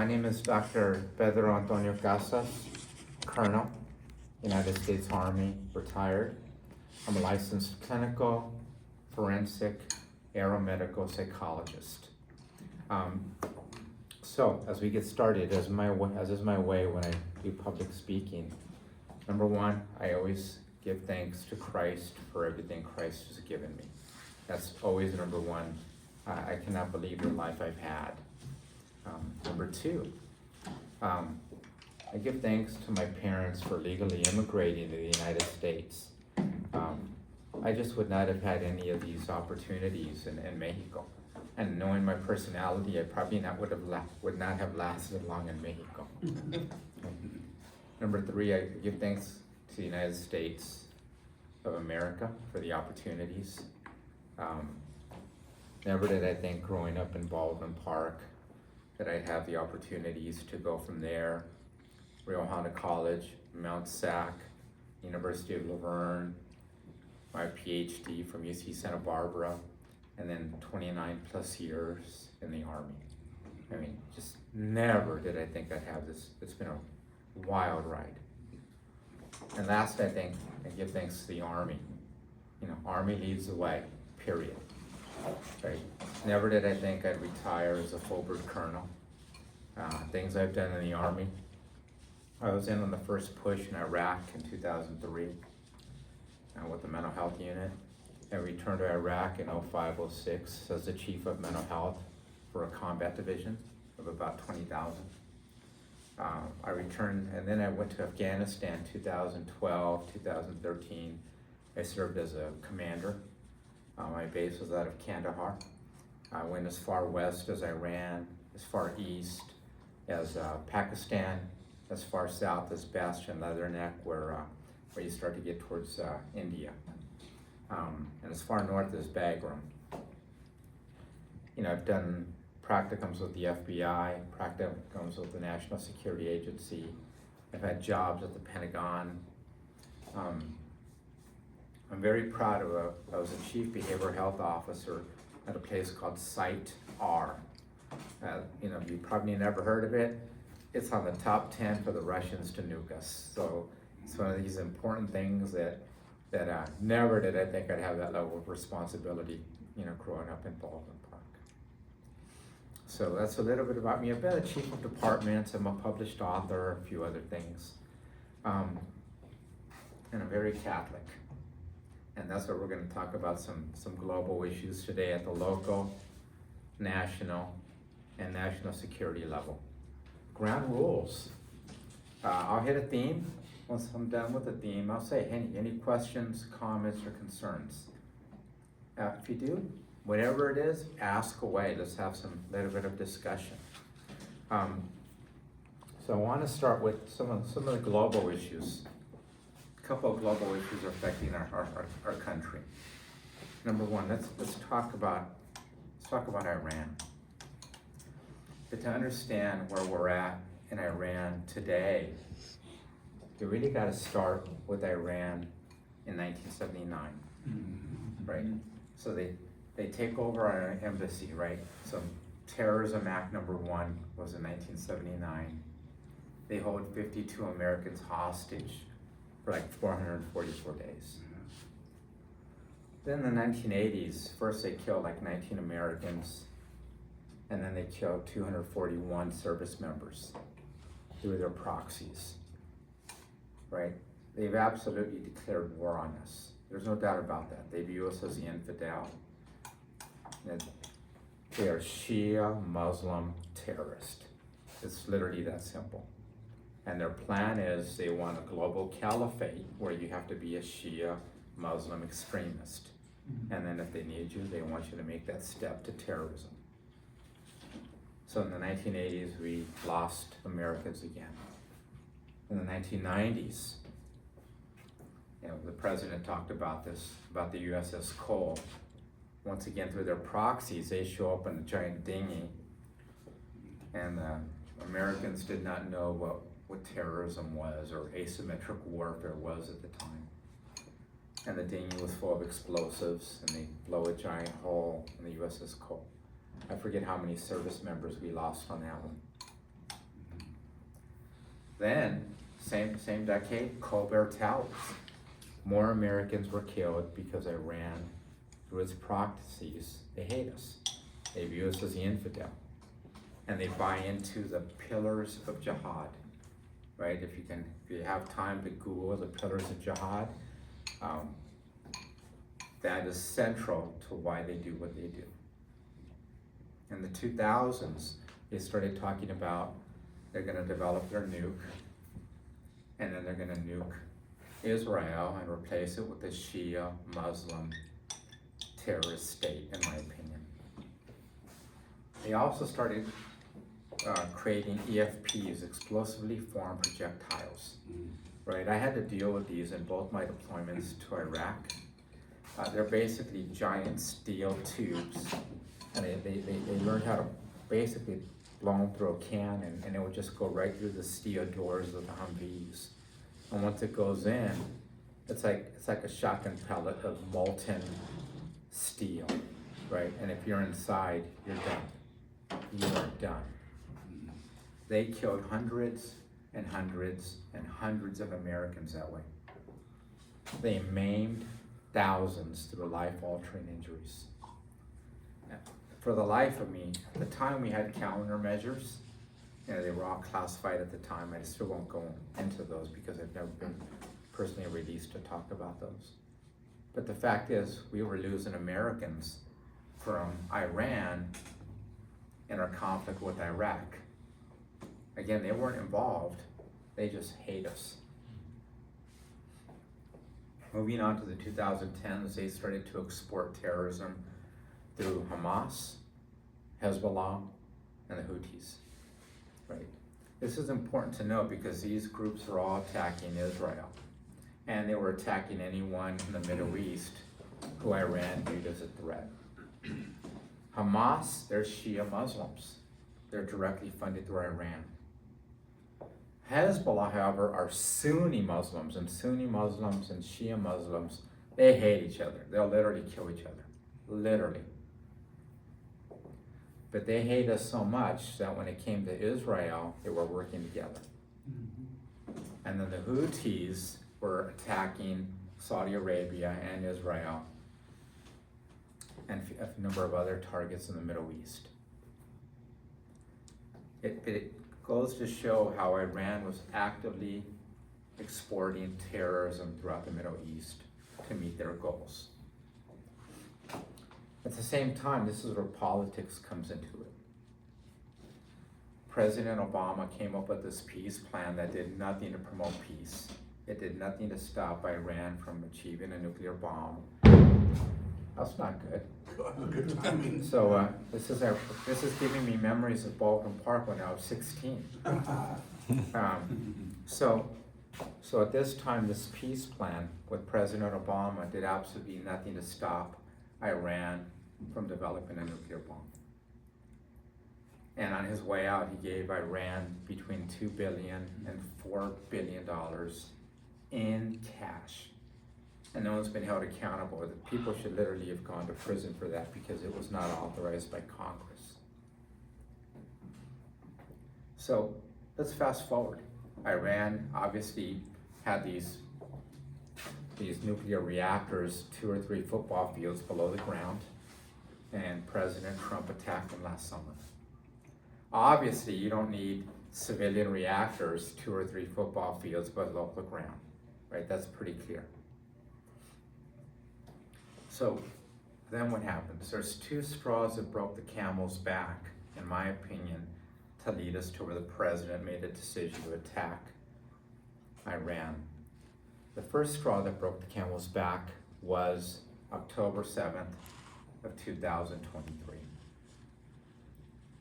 My name is Dr. Pedro Antonio Casas, Colonel, United States Army, retired. I'm a licensed clinical, forensic, aeromedical psychologist. So as we get started, as is my way when I do public speaking, number one, I always give thanks to Christ for everything Christ has given me. That's always number one. I cannot believe the life I've had. Number two, I give thanks to my parents for legally immigrating to the United States. I just would not have had any of these opportunities in Mexico. And knowing my personality, I probably would not have lasted long in Mexico. Number three, I give thanks to the United States of America for the opportunities. Never did I think growing up in Baldwin Park that I'd have the opportunities to go from there, Rio Hondo College, Mount Sac, University of Laverne, my Ph.D. from UC Santa Barbara, and then 29 plus years in the Army. I mean, just never did I think I'd have this. It's been a wild ride. And last, I give thanks to the Army. Army leads the way, period. Right? Never did I think I'd retire as a full-bird colonel. Things I've done in the Army. I was in on the first push in Iraq in 2003 with the mental health unit. I returned to Iraq in 05-06 as the chief of mental health for a combat division of about 20,000. I returned, and then I went to Afghanistan 2012, 2013. I served as a commander. My base was out of Kandahar. I went as far west as Iran, as far east as Pakistan, as far south as Bastion Leatherneck, where you start to get towards India, and as far north as Bagram. I've done practicums with the FBI, practicums with the National Security Agency. I've had jobs at the Pentagon. I'm very proud of I was a chief behavioral health officer at a place called Site R. You probably never heard of it. It's on the top 10 for the Russians to nuke us. So it's one of these important things that never did I think I'd have that level of responsibility, growing up in Baldwin Park. So that's a little bit about me. I've been a chief of departments. I'm a published author, a few other things. And I'm very Catholic. And that's what we're going to talk about, some global issues today at the local, national, and national security level. Ground rules. I'll hit a theme. Once I'm done with the theme, I'll say any questions, comments, or concerns. If you do, whatever it is, ask away. Let's have some little bit of discussion. So I want to start with some of the global issues. A couple of global issues affecting our country. Number one, let's talk about Iran. But to understand where we're at in Iran today, you really got to start with Iran in 1979, right? So they take over our embassy, right? So Terrorism Act number 1 was in 1979. They hold 52 Americans hostage for like 444 days. Then in the 1980s, first they killed like 19 Americans, and then they killed 241 service members through their proxies, right? They've absolutely declared war on us. There's no doubt about that. They view us as the infidel. They are Shia Muslim terrorists. It's literally that simple. And their plan is they want a global caliphate where you have to be a Shia Muslim extremist. And then if they need you, they want you to make that step to terrorism. So in the 1980s, we lost Americans again. In the 1990s, the president talked about this, about the USS Cole. Once again, through their proxies, they show up in a giant dinghy, and Americans did not know what terrorism was or asymmetric warfare was at the time. And the dinghy was full of explosives, and they blow a giant hole in the USS Cole. I forget how many service members we lost on that one. Then, same decade, Colbert Towers. More Americans were killed because Iran, through its proxies, they hate us. They view us as the infidel. And they buy into the pillars of jihad, right? If you have time to Google the pillars of jihad, that is central to why they do what they do. In the 2000s, they started talking about they're gonna develop their nuke, and then they're gonna nuke Israel and replace it with a Shia Muslim terrorist state, in my opinion. They also started creating EFPs, explosively formed projectiles, right? I had to deal with these in both my deployments to Iraq. They're basically giant steel tubes, and they learned how to basically blow them through a can, and it would just go right through the steel doors of the Humvees. And once it goes in, it's like a shotgun pellet of molten steel, right? And if you're inside, you're done. You are done. They killed hundreds and hundreds and hundreds of Americans that way. They maimed thousands through life-altering injuries. For the life of me, at the time we had countermeasures, they were all classified at the time. I still won't go into those because I've never been personally released to talk about those. But the fact is, we were losing Americans from Iran in our conflict with Iraq. Again, they weren't involved, they just hate us. Moving on to the 2010s, they started to export terrorism through Hamas, Hezbollah, and the Houthis, right? This is important to note because these groups are all attacking Israel, and they were attacking anyone in the Middle East who Iran viewed as a threat. Hamas, they're Shia Muslims. They're directly funded through Iran. Hezbollah, however, are Sunni Muslims, and Sunni Muslims and Shia Muslims, they hate each other. They'll literally kill each other, literally. But they hate us so much that when it came to Israel, they were working together. And then the Houthis were attacking Saudi Arabia and Israel and a number of other targets in the Middle East. It goes to show how Iran was actively exporting terrorism throughout the Middle East to meet their goals. At the same time, this is where politics comes into it. President Obama came up with this peace plan that did nothing to promote peace. It did nothing to stop Iran from achieving a nuclear bomb. That's not good. Good timing. So this is giving me memories of Baldwin Park when I was 16. So at this time, this peace plan with President Obama did absolutely nothing to stop Iran from developing a nuclear bomb. And on his way out, he gave Iran between $2 billion and $4 billion in cash. And no one's been held accountable. The people should literally have gone to prison for that because it was not authorized by Congress. So let's fast forward. Iran obviously had these nuclear reactors 2 or 3 football fields below the ground, and President Trump attacked them last summer. Obviously, you don't need civilian reactors 2 or 3 football fields below the ground, right? That's pretty clear. So then what happens? There's 2 straws that broke the camel's back, in my opinion, to lead us to where the president made a decision to attack Iran. The first straw that broke the camel's back was October 7th of 2023.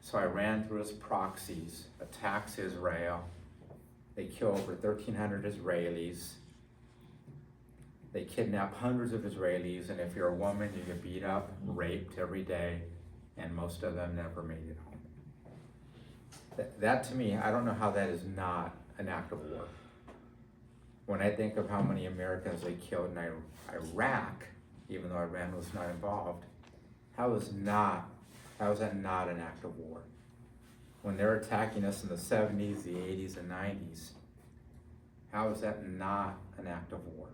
So Iran, through its proxies, attacks Israel. They kill over 1,300 Israelis. They kidnap hundreds of Israelis, and if you're a woman, you get beat up, raped every day, and most of them never made it home. That to me, I don't know how that is not an act of war. When I think of how many Americans they killed in Iraq, even though Iran was not involved, how is that not an act of war? When they're attacking us in the 70s, the 80s, and 90s, How is that not an act of war?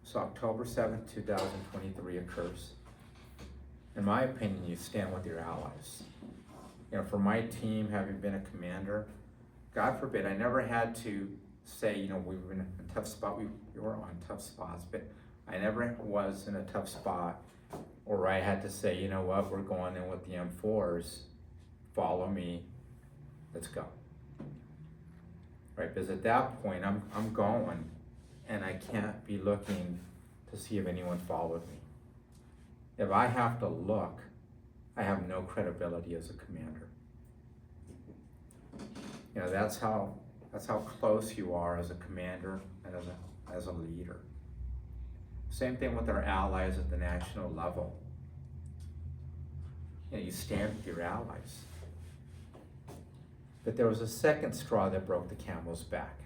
So October 7th, 2023 occurs. In my opinion, you stand with your allies. You know, for my team, having been a commander, God forbid, I never had to say, you know, we were in a tough spot. We were on tough spots, but I never was in a tough spot or I had to say, you know what, we're going in with the M4s, follow me, let's go. Right, because at that point, I'm going and I can't be looking to see if anyone followed me. If I have to look, I have no credibility as a commander. You know, that's how close you are as a commander and as a leader. Same thing with our allies at the national level. You know, you stand with your allies. But there was a second straw that broke the camel's back.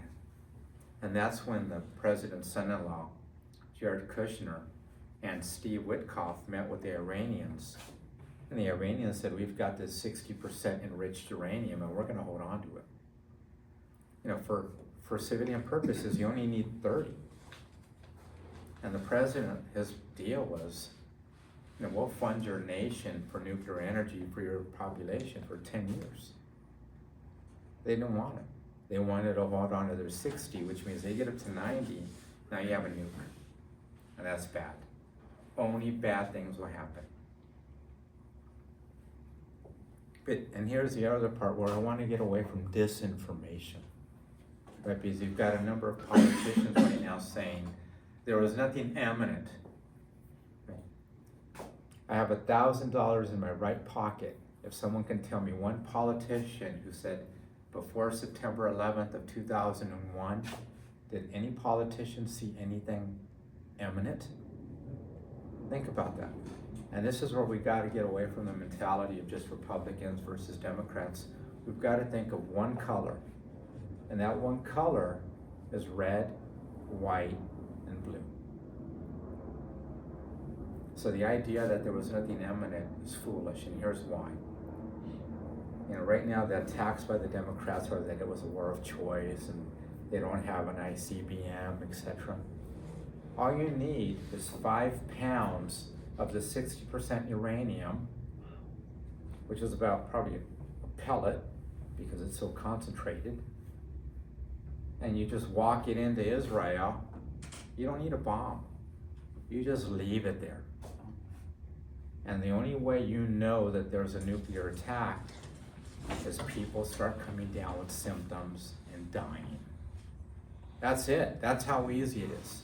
And that's when the president's son-in-law, Jared Kushner, and Steve Witkoff met with the Iranians. And the Iranians said, we've got this 60% enriched uranium and we're gonna hold on to it. You know, for civilian purposes, you only need 30. And the president, his deal was, you know, we'll fund your nation for nuclear energy for your population for 10 years. They didn't want it. They wanted to hold on to their 60, which means they get up to 90, now you have a nuke. And that's bad. Only bad things will happen. And here's the other part where I want to get away from disinformation. Right, because you've got a number of politicians right now saying there was nothing imminent. Right? I have $1,000 in my right pocket. If someone can tell me one politician who said before September 11th of 2001, did any politician see anything imminent? Think about that. And this is where we got to get away from the mentality of just Republicans versus Democrats. We've got to think of one color. And that one color is red, white, and blue. So the idea that there was nothing imminent is foolish, and here's why. You know, right now the attacks by the Democrats are that it was a war of choice and they don't have an ICBM, etc. All you need is 5 pounds of the 60% uranium, which is about probably a pellet because it's so concentrated, and you just walk it into Israel. You don't need a bomb. You just leave it there. And the only way you know that there's a nuclear attack is people start coming down with symptoms and dying. That's it. That's how easy it is.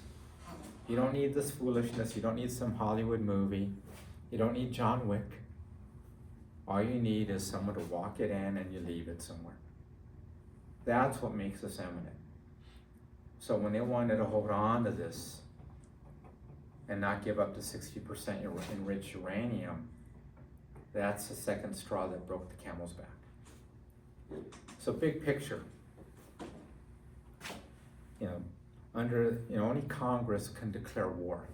You don't need this foolishness. You don't need some Hollywood movie. You don't need John Wick. All you need is someone to walk it in and you leave it somewhere. That's what makes us imminent. So when they wanted to hold on to this and not give up the 60% enriched uranium, that's the second straw that broke the camel's back. So big picture, only Congress can declare war.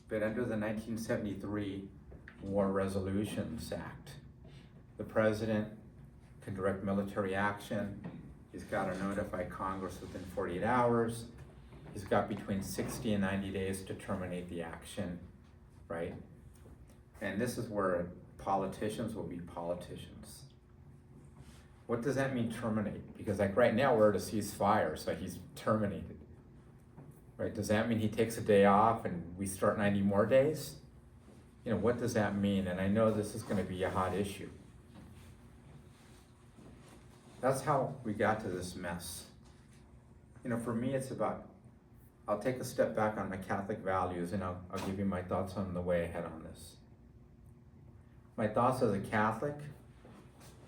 But under the 1973 War Resolutions Act, the president can direct military action. He's got to notify Congress within 48 hours. He's got between 60 and 90 days to terminate the action, right? And this is where politicians will be politicians. What does that mean, terminate? Because like right now we're at a ceasefire, so he's terminated, right? Does that mean he takes a day off and we start 90 more days? You know, what does that mean? And I know this is going to be a hot issue. That's how we got to this mess. You know, for me, it's about, I'll take a step back on my Catholic values and I'll give you my thoughts on the way ahead on this. My thoughts as a Catholic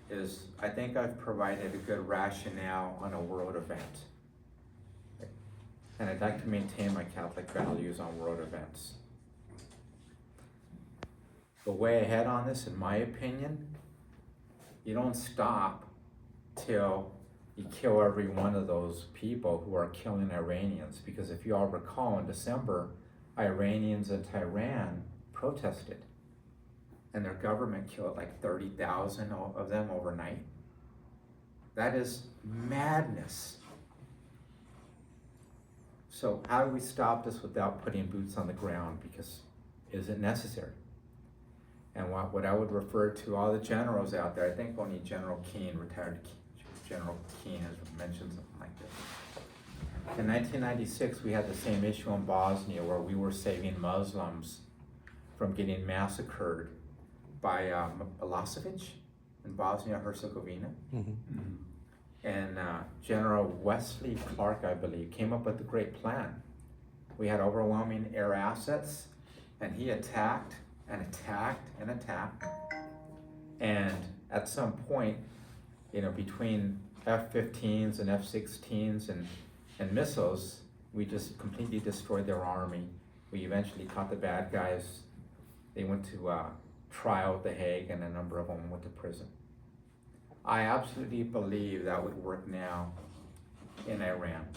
is, I think I've provided a good rationale on a world event. And I'd like to maintain my Catholic values on world events. The way ahead on this, in my opinion, you don't stop till you kill every one of those people who are killing Iranians. Because if you all recall, in December, Iranians in Tehran protested. And their government killed like 30,000 of them overnight. That is madness. So how do we stop this without putting boots on the ground? Because is it necessary? And what I would refer to all the generals out there, I think only General Keane, retired General Keane, has mentioned something like this. In 1996, we had the same issue in Bosnia where we were saving Muslims from getting massacred by Milosevic in Bosnia-Herzegovina. Mm-hmm. Mm-hmm. And General Wesley Clark, I believe, came up with a great plan. We had overwhelming air assets, and he attacked and attacked and attacked. And at some point, between F-15s and F-16s and missiles, we just completely destroyed their army. We eventually caught the bad guys. They went to trial at The Hague, and a number of them went to prison. I absolutely believe that would work now in Iran.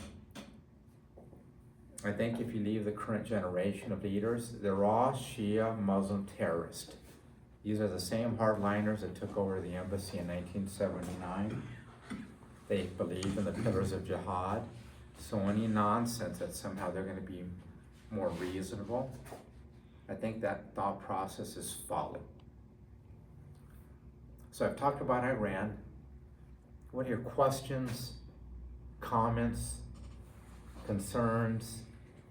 I think if you leave the current generation of leaders, they're all Shia Muslim terrorists. These are the same hardliners that took over the embassy in 1979. They believe in the pillars of jihad. So any nonsense that somehow they're going to be more reasonable, I think that thought process is folly. So I've talked about Iran. What are your questions, comments, concerns,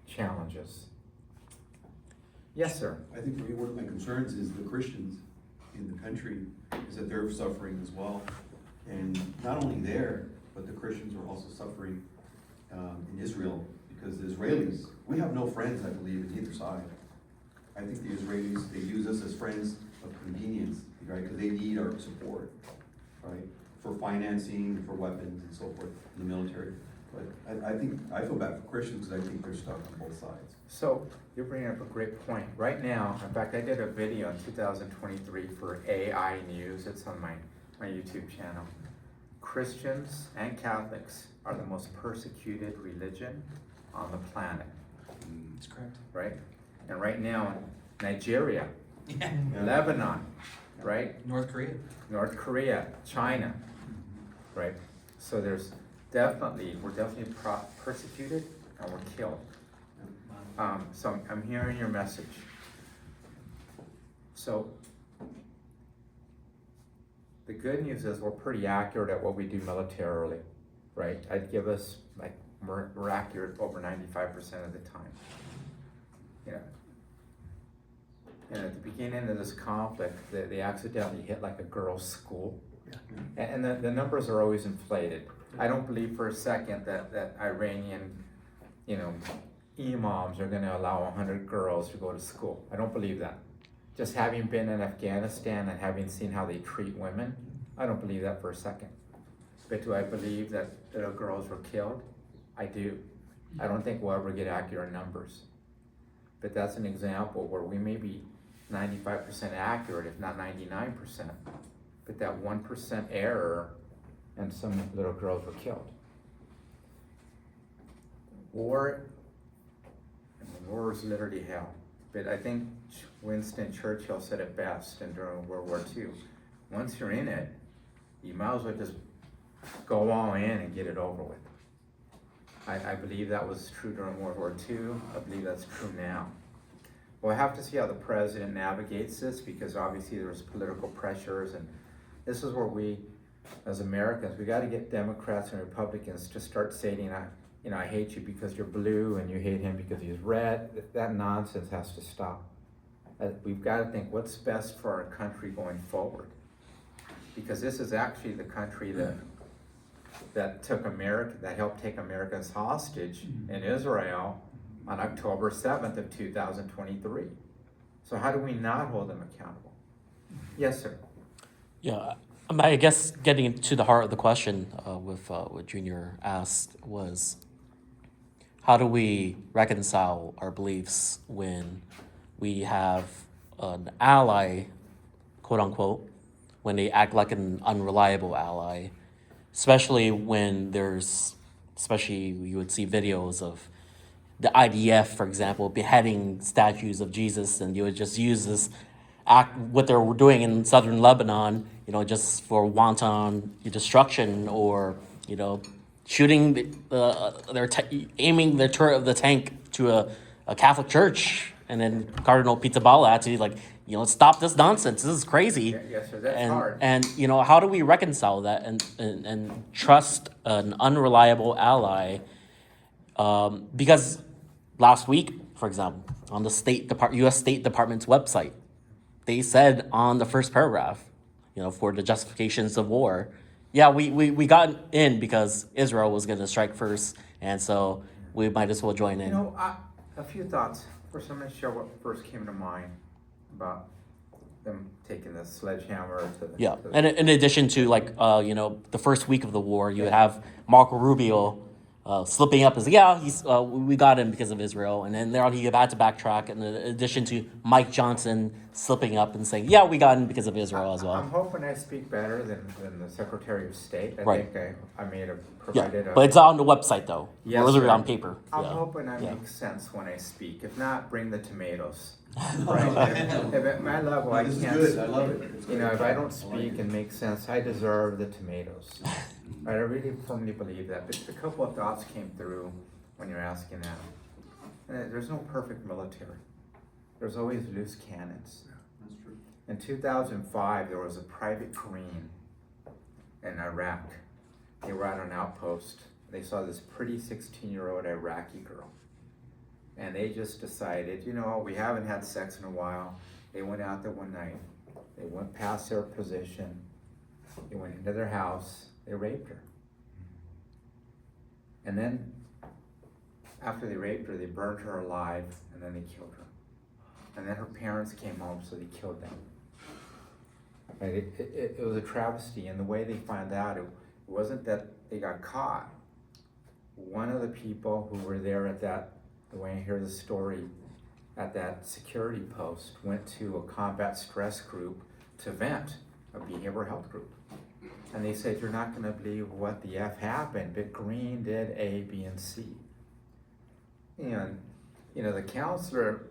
challenges? Yes, sir. I think for me, one of my concerns is the Christians in the country, is that they're suffering as well. And not only there, but the Christians are also suffering in Israel, because the Israelis, we have no friends, I believe, in either side. I think the Israelis, they use us as friends of convenience, right? Because they need our support, right? For financing, for weapons and so forth in the military. But I feel bad for Christians because I think they're stuck on both sides. So you're bringing up a great point. Right now, in fact, I did a video in 2023 for AI News. It's on my YouTube channel. Christians and Catholics are the most persecuted religion on the planet. That's correct. Right? And right now, Nigeria, Lebanon, right? North Korea, China, right? So we're definitely persecuted and we're killed. So I'm hearing your message. So the good news is we're pretty accurate at what we do militarily, right? I'd give us we're accurate over 95% of the time. And at the beginning of this conflict, they accidentally hit a girls' school. Yeah. And the numbers are always inflated. I don't believe for a second that Iranian, imams are going to allow 100 girls to go to school. I don't believe that. Just having been in Afghanistan and having seen how they treat women, I don't believe that for a second. But do I believe that little girls were killed? I do. I don't think we'll ever get accurate numbers. But that's an example where we may be 95% accurate, if not 99%. But that 1% error, and some little girls were killed. War is literally hell. But I think Winston Churchill said it best during World War II. Once you're in it, you might as well just go all in and get it over with. I believe that was true during World War II. I believe that's true now. We'll have to see how the president navigates this, because obviously there's political pressures, and this is where we, as Americans, we got to get Democrats and Republicans to start saying, I hate you because you're blue and you hate him because he's red. That nonsense has to stop. We've got to think what's best for our country going forward, because this is actually the country that helped take Americans hostage in Israel on October 7th of 2023. So how do we not hold them accountable? Yes, sir. Yeah, I guess getting to the heart of the question with what Junior asked was, how do we reconcile our beliefs when we have an ally, quote unquote, when they act like an unreliable ally, especially when you would see videos of the IDF, for example, beheading statues of Jesus, and you would just use this act, what they're doing in southern Lebanon, just for wanton destruction, or shooting aiming their turret of the tank to a Catholic church, and then Cardinal Pizzaballa had to stop this nonsense. This is crazy. Yes, sir, that's and hard. and how do we reconcile that and trust an unreliable ally? Because last week, for example, on the U.S. State Department's website, they said on the first paragraph, for the justifications of war, yeah, we got in because Israel was going to strike first, and so we might as well join in. A few thoughts. First, I'm going to share what first came to mind about them taking the sledgehammer to the... Yeah, to the- and in addition to the first week of the war, you would have Marco Rubio slipping up as we got him because of Israel, and then there he had to backtrack. And in addition to Mike Johnson slipping up and saying, "Yeah, we got him because of Israel as well." I'm hoping I speak better than the Secretary of State. I Right. think I may have Yeah, provided but it's on the website though. Yes, Or sir. on paper. I'm Yeah. hoping I Yeah. make sense when I speak. If not, bring the tomatoes. Right? If at my level I This is can't good, I love it. It's if I don't I like speak it. and make sense, I deserve the tomatoes. Right, I really firmly believe that. But a couple of thoughts came through when you're asking that. And there's no perfect military. There's always loose cannons. That's true. In 2005, there was a private Marine in Iraq. They were at an outpost. They saw this pretty 16-year-old Iraqi girl. And they just decided, we haven't had sex in a while. They went out there one night. They went past their position. They went into their house. They raped her. And then, after they raped her, they burned her alive, and then they killed her. And then her parents came home, so they killed them. Right? It was a travesty, and the way they found out, it wasn't that they got caught. One of the people who were there at that, the way I hear the story, at that security post, went to a combat stress group to vent, a behavioral health group. And they said, you're not gonna believe what the F happened, but Green did A, B, and C. And, the counselor,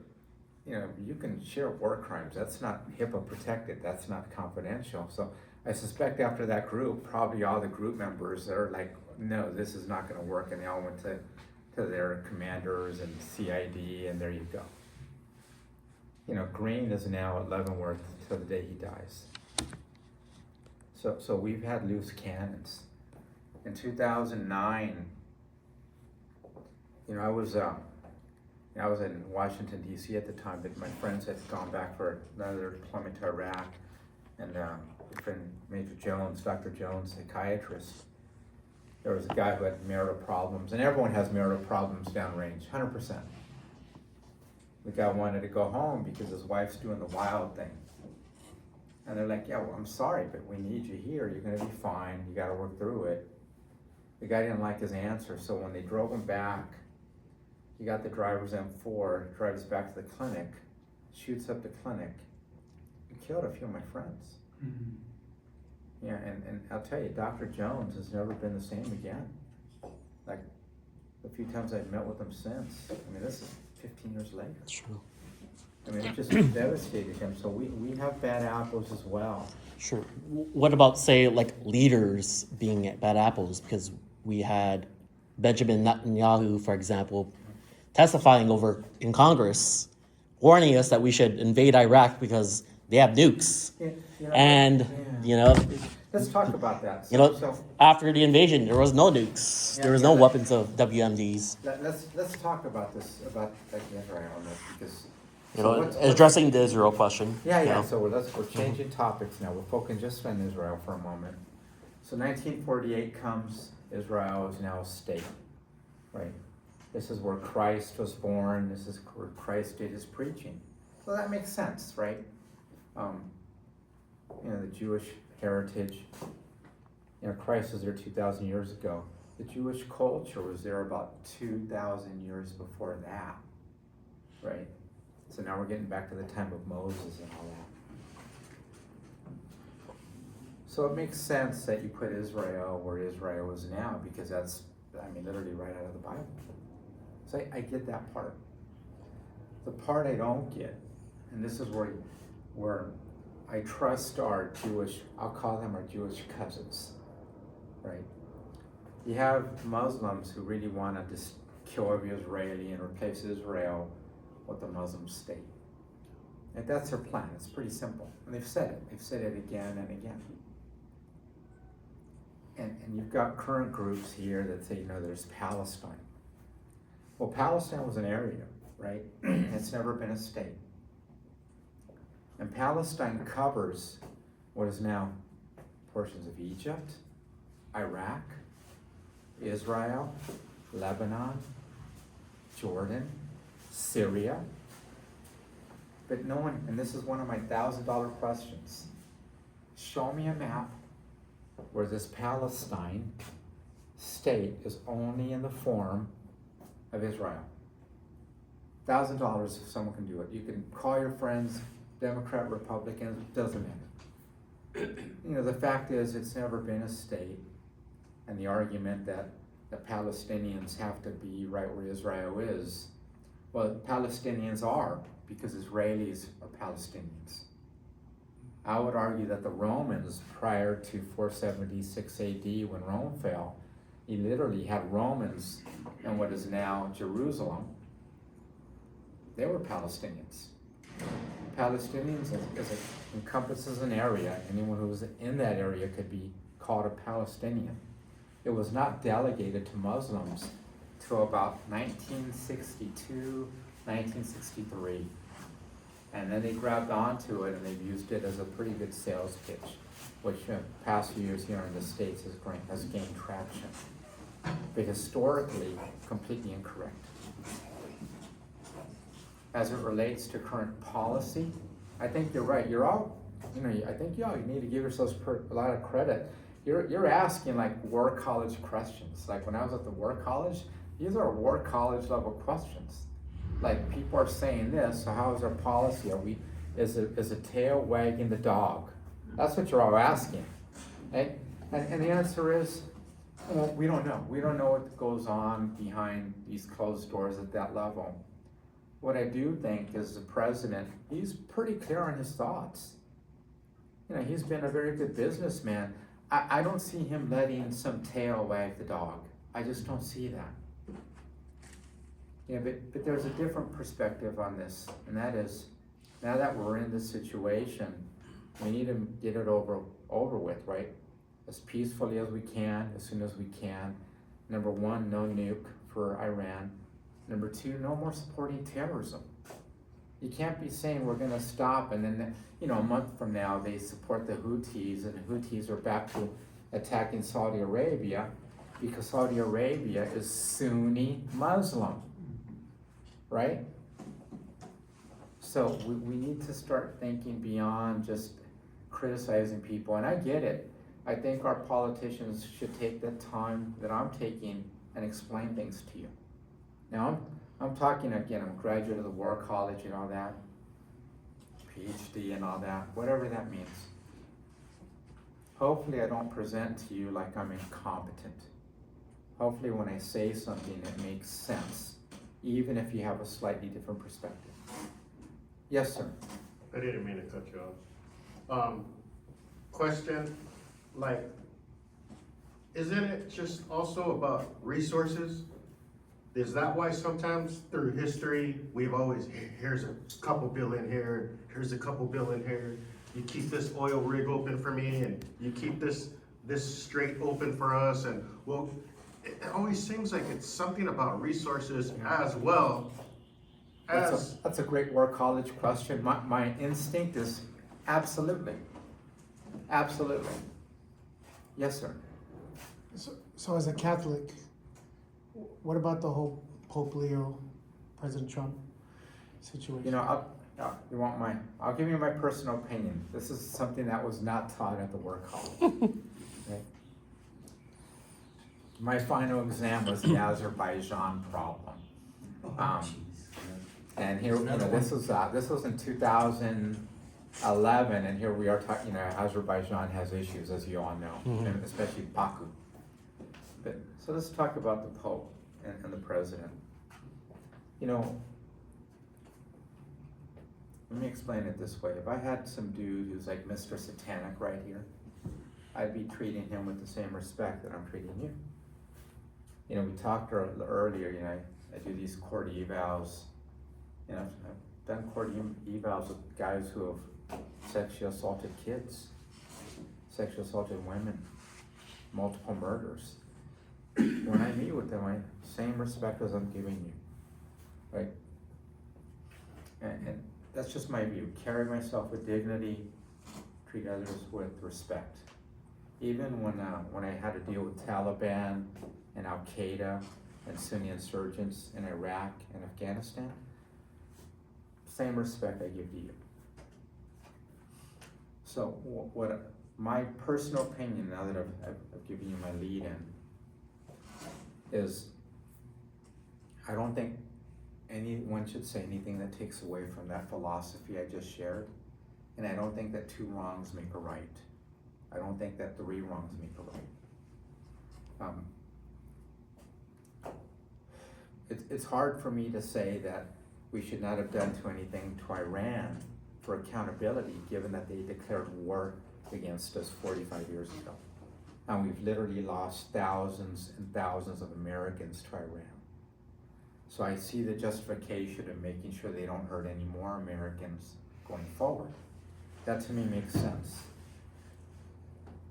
you can share war crimes. That's not HIPAA protected. That's not confidential. So I suspect after that group, probably all the group members are like, no, this is not going to work. And they all went to their commanders and CID, and there you go. Green is now at Leavenworth till the day he dies. So we've had loose cannons. In 2009, I was in Washington, D.C. at the time, but my friends had gone back for another deployment to Iraq, and my friend Major Jones, Dr. Jones, psychiatrist, there was a guy who had marital problems, and everyone has marital problems downrange, 100%. The guy wanted to go home because his wife's doing the wild thing. And they're like, yeah, well, I'm sorry, but we need you here. You're going to be fine. You got to work through it. The guy didn't like his answer, so when they drove him back, he got the driver's M4, drives back to the clinic, shoots up the clinic, and killed a few of my friends. Mm-hmm. Yeah, and I'll tell you, Dr. Jones has never been the same again. Like, the few times I've met with him since, this is 15 years later. That's true. It just devastated him. So we have bad apples as well. Sure. What about, say, like leaders being bad apples? Because we had Benjamin Netanyahu, for example, testifying over in Congress, warning us that we should invade Iraq because they have nukes. Let's talk about that. After the invasion, there was no nukes. There was no weapons of WMDs. Let's talk about this, about Israel on this, because addressing the Israel question. So we're changing topics now. We're focusing just on Israel for a moment. So 1948 comes, Israel is now a state, right? This is where Christ was born. This is where Christ did his preaching. So that makes sense, right? The Jewish heritage. Christ was there 2,000 years ago. The Jewish culture was there about 2,000 years before that, right? So now we're getting back to the time of Moses and all that. So it makes sense that you put Israel where Israel is now, because that's, literally right out of the Bible. So I get that part. The part I don't get, and this is where I trust our Jewish, I'll call them our Jewish cousins, right? You have Muslims who really want to just kill every Israeli and replace Israel with a Muslim state. And that's their plan. It's pretty simple. And they've said it. They've said it again and again. And you've got current groups here that say, there's Palestine. Well, Palestine was an area, right? It's never been a state. And Palestine covers what is now portions of Egypt, Iraq, Israel, Lebanon, Jordan, Syria. But no one, and this is one of my $1,000 questions, show me a map where this Palestine state is only in the form of Israel. $1,000 if someone can do it. You can call your friends, Democrat, Republicans, it doesn't matter. The fact is it's never been a state, and the argument that the Palestinians have to be right where Israel is, well, Palestinians are, because Israelis are Palestinians. I would argue that the Romans, prior to 476 AD, when Rome fell, you literally had Romans in what is now Jerusalem. They were Palestinians. Palestinians encompasses an area. Anyone who was in that area could be called a Palestinian. It was not delegated to Muslims till about 1962, 1963. And then they grabbed onto it and they've used it as a pretty good sales pitch, which past few years here in the States has gained traction. But historically, completely incorrect. As it relates to current policy, I think you're right. You're all, I think you need to give yourselves a lot of credit. You're asking like war college questions. Like when I was at the war college, these are war college level questions. Like people are saying this, so how is our policy? Is a tail wagging the dog? That's what you're all asking. Right? And the answer is, well, we don't know. We don't know what goes on behind these closed doors at that level. What I do think is the president, he's pretty clear on his thoughts. He's been a very good businessman. I don't see him letting some tail wag the dog. I just don't see that. But there's a different perspective on this, and that is, now that we're in this situation, we need to get it over with, right? As peacefully as we can, as soon as we can. Number one, no nuke for Iran. Number two, no more supporting terrorism. You can't be saying we're gonna stop and then, a month from now they support the Houthis and the Houthis are back to attacking Saudi Arabia because Saudi Arabia is Sunni Muslim, right? So we need to start thinking beyond just criticizing people, and I get it. I think our politicians should take the time that I'm taking and explain things to you. Now, I'm talking again, I'm a graduate of the War College and all that, Ph.D. and all that, whatever that means. Hopefully I don't present to you like I'm incompetent. Hopefully when I say something, it makes sense, even if you have a slightly different perspective. Yes, sir. I didn't mean to cut you off. Question, isn't it just also about resources? Is that why sometimes through history, we've always, here's a couple billion here, here's a couple billion here. You keep this oil rig open for me and you keep this strait open for us. And well, it always seems like it's something about resources as well as. That's a great War College question. My instinct is absolutely. Absolutely. Yes, sir. So as a Catholic, what about the whole Pope Leo, President Trump situation? I'll give you my personal opinion. This is something that was not taught at the War College. Okay? My final exam was the Azerbaijan problem. And here, this was in 2011, and here we are talking, Azerbaijan has issues, as you all know, and especially Baku. So let's talk about the Pope and the President. let me explain it this way. If I had some dude who's like Mr. Satanic right here, I'd be treating him with the same respect that I'm treating you. You know, we talked earlier, you know, I do these court evals. You know, I've done court evals with guys who have sexually assaulted kids, sexually assaulted women, multiple murders. When I meet with them, I same respect as I'm giving you, right? And that's just my view. Carry myself with dignity, treat others with respect. Even when I had to deal with Taliban and Al Qaeda and Sunni insurgents in Iraq and Afghanistan, same respect I give to you. So what my personal opinion, now that I've given you my lead in, is I don't think anyone should say anything that takes away from that philosophy I just shared. And I don't think that 2 wrongs make a right. I don't think that 3 wrongs make a right. It's hard for me to say that we should not have done anything to Iran for accountability, given that they declared war against us 45 years ago. And we've literally lost thousands and thousands of Americans to Iran. So I see the justification of making sure they don't hurt any more Americans going forward. That to me makes sense.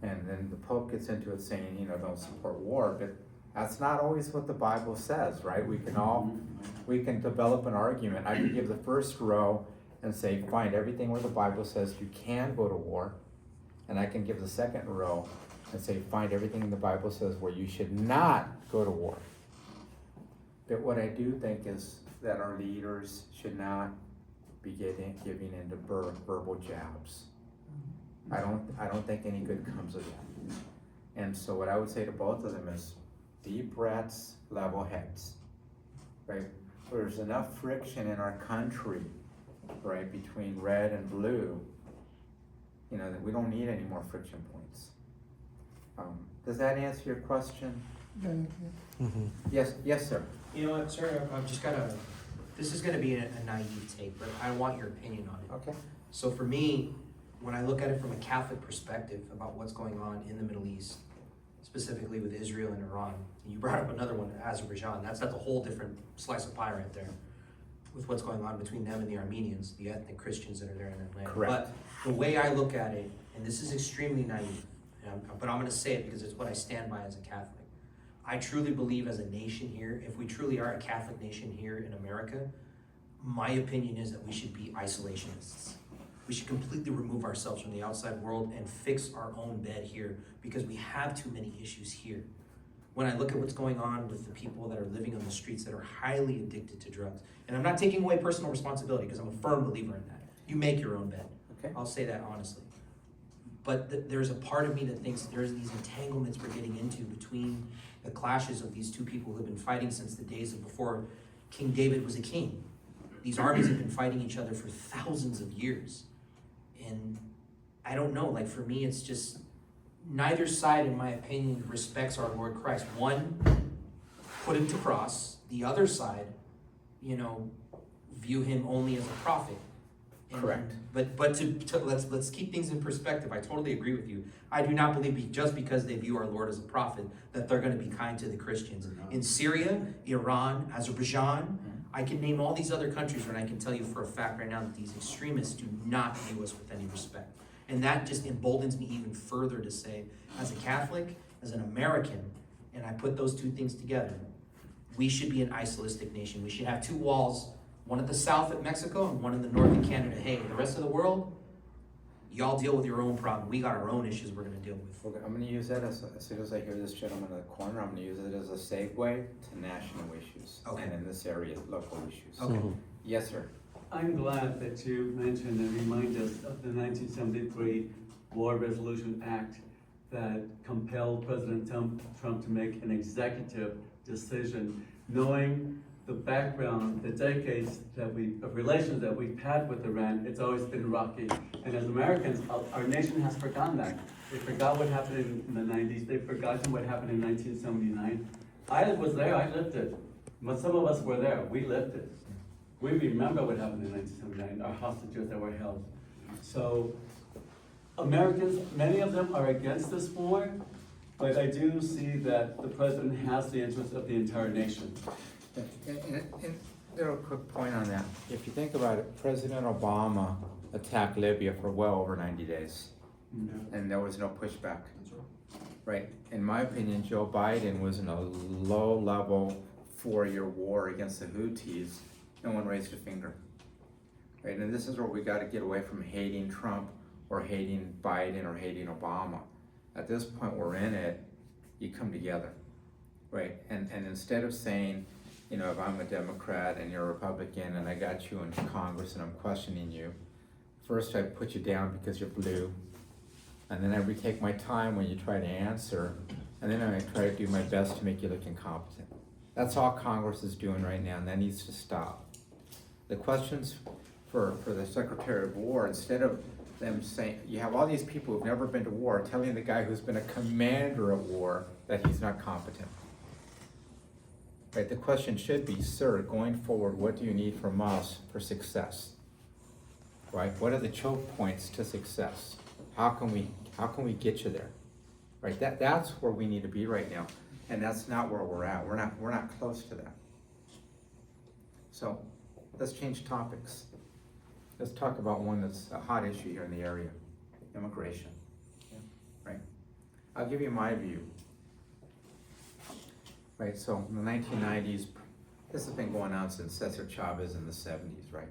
And then the Pope gets into it saying, you know, don't support war, but that's not always what the Bible says, right? We can develop an argument. I can give the first row and say, find everything where the Bible says you can go to war. And I can give the second row and say, find everything in the Bible says where you should not go to war. But what I do think is that our leaders should not be giving into verbal jabs. I don't think any good comes of that. And so what I would say to both of them is deep breaths, level heads, right? There's enough friction in our country, right, between red and blue, you know, that we don't need any more friction points. Does that answer your question? Mm-hmm. Yes, sir. You know what, sir, I've just gotta, this is gonna be a naive take, but I want your opinion on it. Okay. So for me, when I look at it from a Catholic perspective about what's going on in the Middle East, specifically with Israel and Iran, and you brought up another one, Azerbaijan, that's a whole different slice of pie right there, with what's going on between them and the Armenians, the ethnic Christians that are there in that land. Correct. But the way I look at it, and this is extremely naive, but I'm gonna say it because it's what I stand by as a Catholic. I truly believe as a nation here, if we truly are a Catholic nation here in America, my opinion is that we should be isolationists. We should completely remove ourselves from the outside world and fix our own bed here because we have too many issues here. When I look at what's going on with the people that are living on the streets that are highly addicted to drugs, and I'm not taking away personal responsibility because I'm a firm believer in that. You make your own bed. Okay. I'll say that honestly. But there's a part of me that thinks there's these entanglements we're getting into between the clashes of these two people who have been fighting since the days of before King David was a king. These armies have been fighting each other for thousands of years. And I don't know, like for me, it's just neither side, in my opinion, respects our Lord Christ. One, put him to cross. The other side, you know, view him only as a prophet. And, Correct. But let's keep things in perspective. I totally agree with you. I do not believe just because they view our Lord as a prophet that they're going to be kind to the Christians. In Syria, Iran, Azerbaijan, I can name all these other countries where I can tell you for a fact right now that these extremists do not view us with any respect. And that just emboldens me even further to say, as a Catholic, as an American, and I put those two things together, we should be an isolistic nation. We should have 2 walls, one at the south at Mexico and one in the north in Canada. Hey, the rest of the world, y'all deal with your own problem. We got our own issues we're gonna deal with. Okay, I'm gonna use that as soon as I hear this gentleman in the corner, I'm gonna use it as a segue to national issues. Okay. And in this area, local issues. Okay. Yes, sir. I'm glad that you mentioned and remind us of the 1973 War Resolution Act that compelled President Trump to make an executive decision, knowing the background, the decades of relations that we've had with Iran. It's always been rocky. And as Americans, our nation has forgotten that. They forgot what happened in the 90s. They've forgotten what happened in 1979. I was there, I lived it. But some of us were there, we lived it. We remember what happened in 1979, our hostages that were held. So Americans, many of them are against this war, but I do see that the president has the interest of the entire nation. And a quick point on that. If you think about it, President Obama attacked Libya for well over 90 days, and there was no pushback. That's right. Right, in my opinion, Joe Biden was in a low-level 4-year war against the Houthis. No one raised a finger. Right, and this is where we gotta get away from hating Trump or hating Biden or hating Obama. At this point, we're in it, you come together, right? And instead of saying, you know, if I'm a Democrat and you're a Republican and I got you in Congress and I'm questioning you, first I put you down because you're blue, and then I retake my time when you try to answer, and then I try to do my best to make you look incompetent. That's all Congress is doing right now, and that needs to stop. The questions for the Secretary of War, instead of them saying, you have all these people who've never been to war telling the guy who's been a commander of war that he's not competent. Right, the question should be, sir, going forward, what do you need from us for success? Right, what are the choke points to success? How can we get you there? Right, that's where we need to be right now, and that's not where we're at. We're not close to that. So, let's change topics. Let's talk about one that's a hot issue here in the area, immigration. Right, I'll give you my view. Right, so in the 1990s, this has been going on since Cesar Chavez in the 70s, right?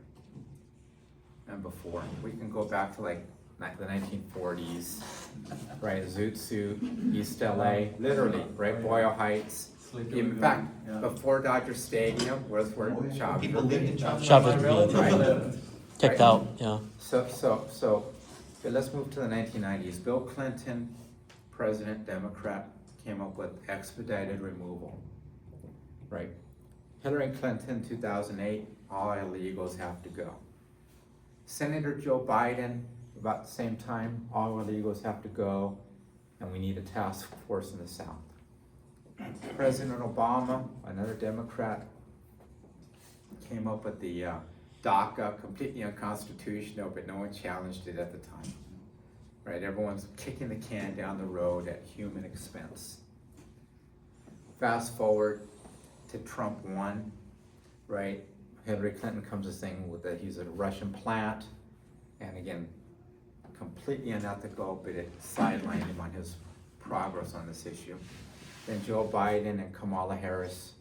And before, we can go back to like the 1940s, right? Zoot Suit, East LA, literally, right? Boyle Heights. In fact, before Dodger Stadium, where Chavez. People lived in Chavez. Chavez Right. kicked out, yeah. So, okay, let's move to the 1990s. Bill Clinton, President, Democrat, came up with expedited removal, right? Hillary Clinton, 2008, all illegals have to go. Senator Joe Biden, about the same time, all illegals have to go, and we need a task force in the South. President Obama, another Democrat, came up with the DACA, completely unconstitutional, but no one challenged it at the time. Right, everyone's kicking the can down the road at human expense. Fast forward to Trump 1, right? Hillary Clinton comes to saying that he's a Russian plant, and again, completely unethical, but it sidelined him on his progress on this issue. Then Joe Biden and Kamala Harris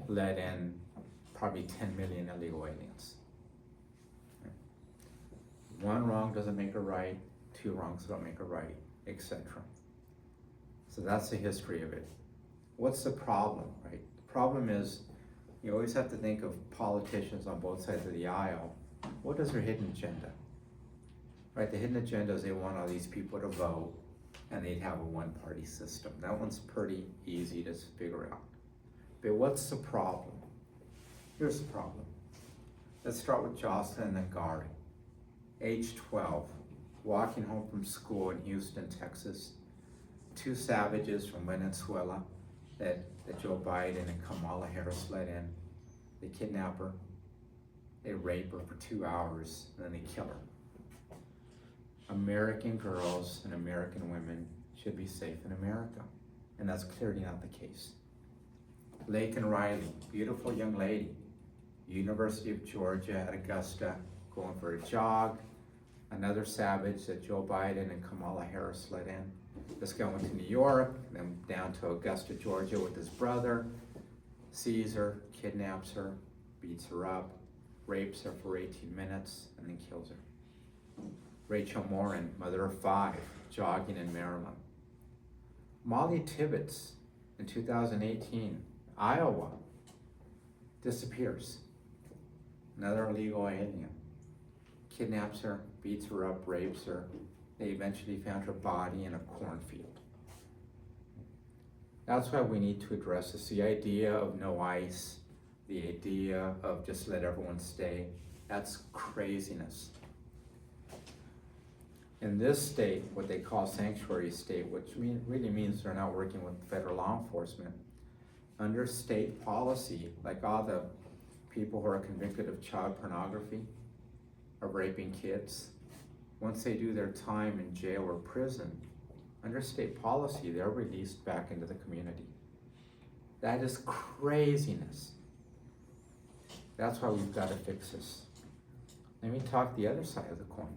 let in probably 10 million illegal aliens. One wrong doesn't make a right, 2 wrongs don't make a right, etc. So that's the history of it. What's the problem, right? The problem is, you always have to think of politicians on both sides of the aisle. What is their hidden agenda? Right, the hidden agenda is they want all these people to vote and they'd have a one-party system. That one's pretty easy to figure out. But what's the problem? Here's the problem. Let's start with Jocelyn and Gary. Age 12, walking home from school in Houston, Texas. 2 savages from Venezuela that Joe Biden and Kamala Harris let in. They kidnap her, they rape her for 2 hours, and then they kill her. American girls and American women should be safe in America, and that's clearly not the case. Lake and Riley, beautiful young lady, University of Georgia at Augusta, going for a jog. Another savage that Joe Biden and Kamala Harris let in. This guy went to New York, then down to Augusta, Georgia with his brother, sees her, kidnaps her, beats her up, rapes her for 18 minutes, and then kills her. Rachel Morin, mother of 5, jogging in Maryland. Molly Tibbetts, in 2018, Iowa, disappears. Another illegal alien. Kidnaps her, beats her up, rapes her. They eventually found her body in a cornfield. That's why we need to address this. The idea of no ICE, the idea of just let everyone stay, that's craziness. In this state, what they call sanctuary state, which really means they're not working with federal law enforcement, under state policy, like all the people who are convicted of child pornography, of raping kids, once they do their time in jail or prison, under state policy, they're released back into the community. That is craziness. That's why we've got to fix this. Let me talk the other side of the coin.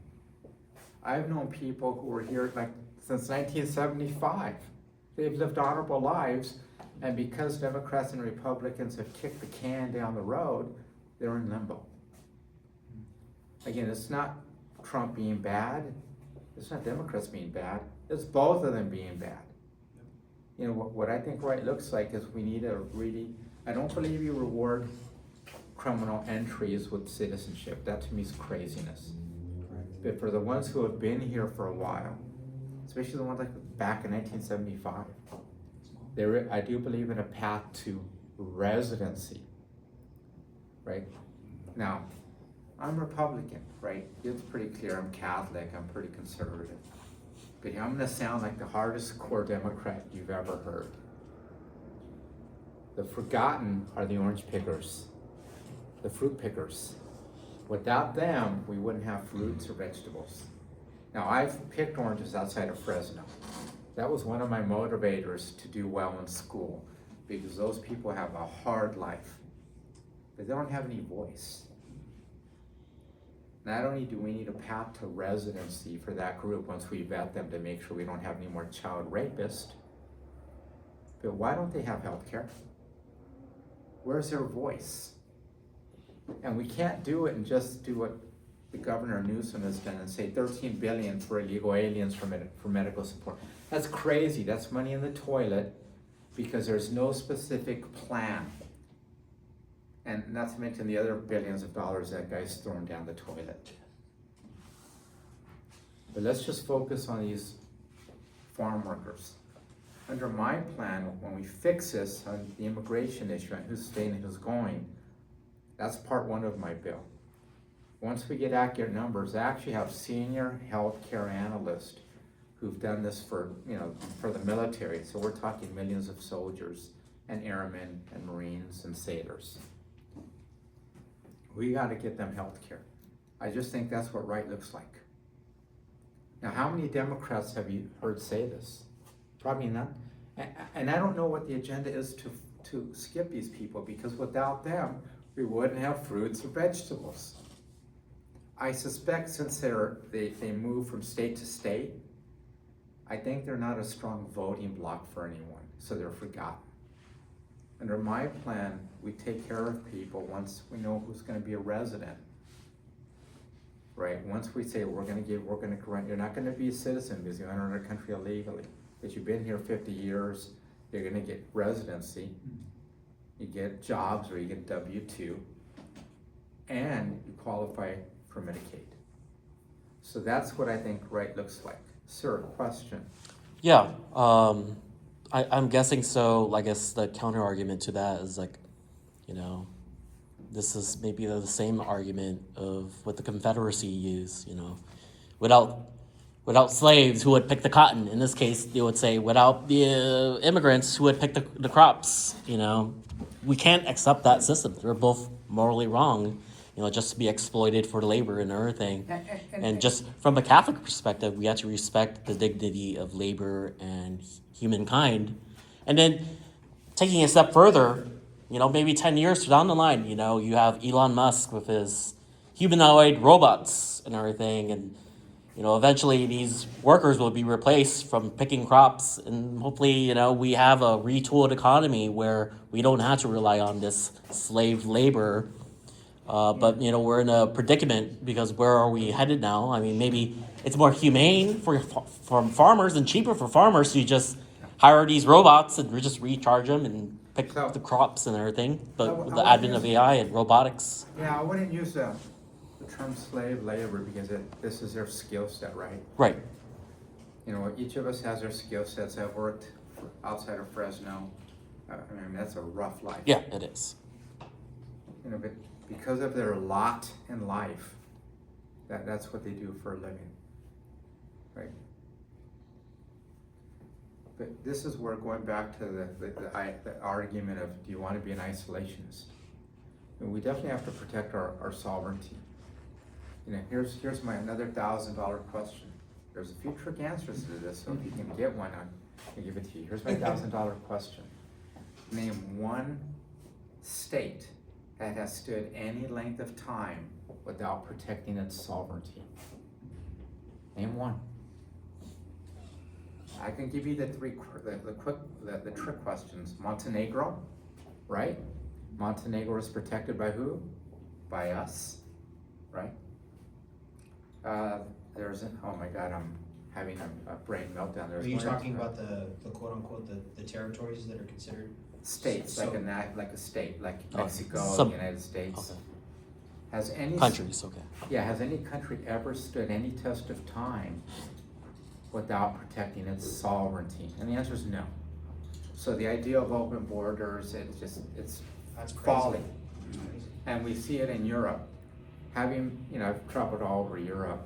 I've known people who were here like since 1975. They've lived honorable lives, and because Democrats and Republicans have kicked the can down the road, they're in limbo. Again, it's not Trump being bad. It's not Democrats being bad. It's both of them being bad. You know, what I think right looks like is we need a really, I don't believe you reward criminal entries with citizenship. That to me is craziness. But for the ones who have been here for a while, especially the ones like back in 1975, I do believe in a path to residency, right? Now, I'm Republican, right? It's pretty clear I'm Catholic, I'm pretty conservative. But I'm gonna sound like the hardest core Democrat you've ever heard. The forgotten are the orange pickers, the fruit pickers. Without them, we wouldn't have fruits or vegetables. Now, I've picked oranges outside of Fresno. That was one of my motivators to do well in school, because those people have a hard life, but they don't have any voice. Not only do we need a path to residency for that group once we vet them to make sure we don't have any more child rapists, but why don't they have health care? Where's their voice? And we can't do it and just do what the Governor Newsom has done and say $13 billion for illegal aliens for medical support. That's crazy. That's money in the toilet because there's no specific plan. And not to mention the other billions of dollars that guy's thrown down the toilet. But let's just focus on these farm workers. Under my plan, when we fix this on the immigration issue and who's staying and who's going, that's part one of my bill. Once we get accurate numbers, I actually have senior healthcare analysts who've done this for the military. So we're talking millions of soldiers and airmen and Marines and sailors. We got to get them health care. I just think that's what right looks like. Now, how many Democrats have you heard say this? Probably none. And I don't know what the agenda is to skip these people, because without them, we wouldn't have fruits or vegetables. I suspect since they move from state to state, I think they're not a strong voting bloc for anyone, so they're forgotten. Under my plan, we take care of people once we know who's going to be a resident, right? Once we say you're not going to be a citizen because you entered our country illegally, but you've been here 50 years, you're going to get residency, you get jobs or you get W-2, and you qualify for Medicaid. So that's what I think right looks like. Sir, question? Yeah, I'm guessing so. I guess the counter argument to that is like, this is maybe the same argument of what the Confederacy used, without slaves, who would pick the cotton? In this case, they would say, without the immigrants, who would pick the crops? We can't accept that system. They're both morally wrong, just to be exploited for labor and everything. And just from a Catholic perspective, we have to respect the dignity of labor and humankind. And then taking it a step further, maybe 10 years down the line, you have Elon Musk with his humanoid robots and everything. And, eventually these workers will be replaced from picking crops. And hopefully, we have a retooled economy where we don't have to rely on this slave labor. But we're in a predicament because where are we headed now? I mean, maybe it's more humane for farmers and cheaper for farmers to just hire these robots and just recharge them and pick the crops and everything. But with the advent of AI and robotics. Yeah, I wouldn't use the term slave labor because this is their skill set, right? Right. Each of us has our skill sets. I've worked outside of Fresno. I mean, that's a rough life. Yeah, it is. But because of their lot in life, that's what they do for a living, right? But this is where going back to the argument of, do you want to be an isolationist? And we definitely have to protect our sovereignty. You know, here's my another $1,000 question. There's a few trick answers to this, so if you can get one, I'll give it to you. Here's my $1,000 question. Name one state that has stood any length of time without protecting its sovereignty. Name one. I can give you the trick questions. Montenegro, right? Montenegro is protected by who? By us, right? Oh my God, I'm having a brain meltdown. Are you talking about the quote unquote, the territories that are considered? States, So- like a state, like Oh, Mexico, some- the United States. Okay. Has any Countries, okay. Yeah, has any country ever stood any test of time without protecting its sovereignty? And the answer is no. So the idea of open borders, it's That's crazy. folly. And we see it in Europe. I've traveled all over Europe.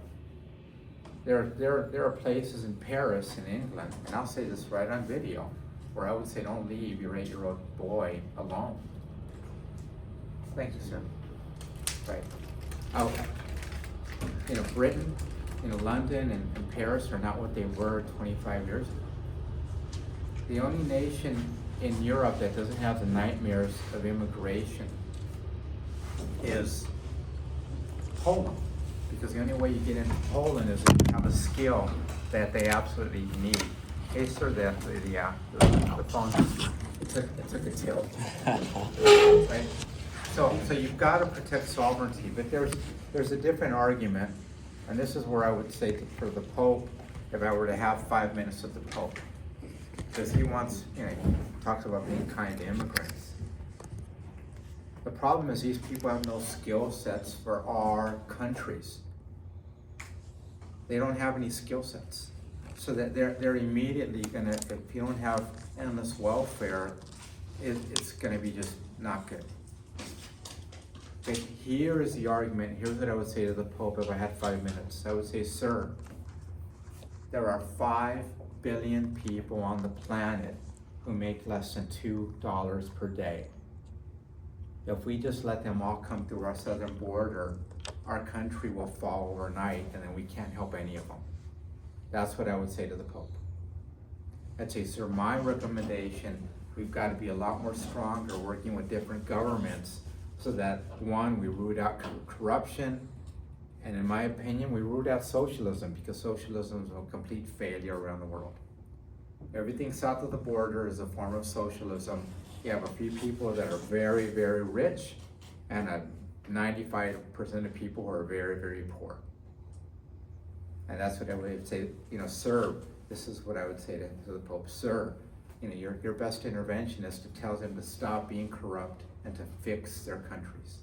There are places in Paris, in England, and I'll say this right on video, where I would say, don't leave your 8-year-old boy alone. Thank you, sir. Right. Okay. Britain, London and Paris are not what they were 25 years ago. The only nation in Europe that doesn't have the nightmares of immigration is Poland. Because the only way you get into Poland is if you have a skill that they absolutely need. Hey, sir, the phone, it took a tilt. Right? So you've got to protect sovereignty, but there's a different argument, and this is where I would say for the Pope, if I were to have 5 minutes with the Pope, because he wants, he talks about being kind to immigrants. The problem is these people have no skill sets for our countries. They don't have any skill sets. So that they're immediately gonna, if you don't have endless welfare, it's gonna be just not good. But here is the argument, here's what I would say to the Pope if I had 5 minutes. I would say, sir, there are 5 billion people on the planet who make less than $2 per day. If we just let them all come through our southern border, our country will fall overnight, and then we can't help any of them. That's what I would say to the Pope. I'd say, sir, my recommendation, we've got to be a lot more stronger working with different governments so that, one, we root out corruption, and in my opinion, we root out socialism, because socialism is a complete failure around the world. Everything south of the border is a form of socialism. You have a few people that are very, very rich, and 95% of people who are very, very poor. And that's what I would say, sir, this is what I would say to the Pope, sir, your best intervention is to tell them to stop being corrupt and to fix their countries.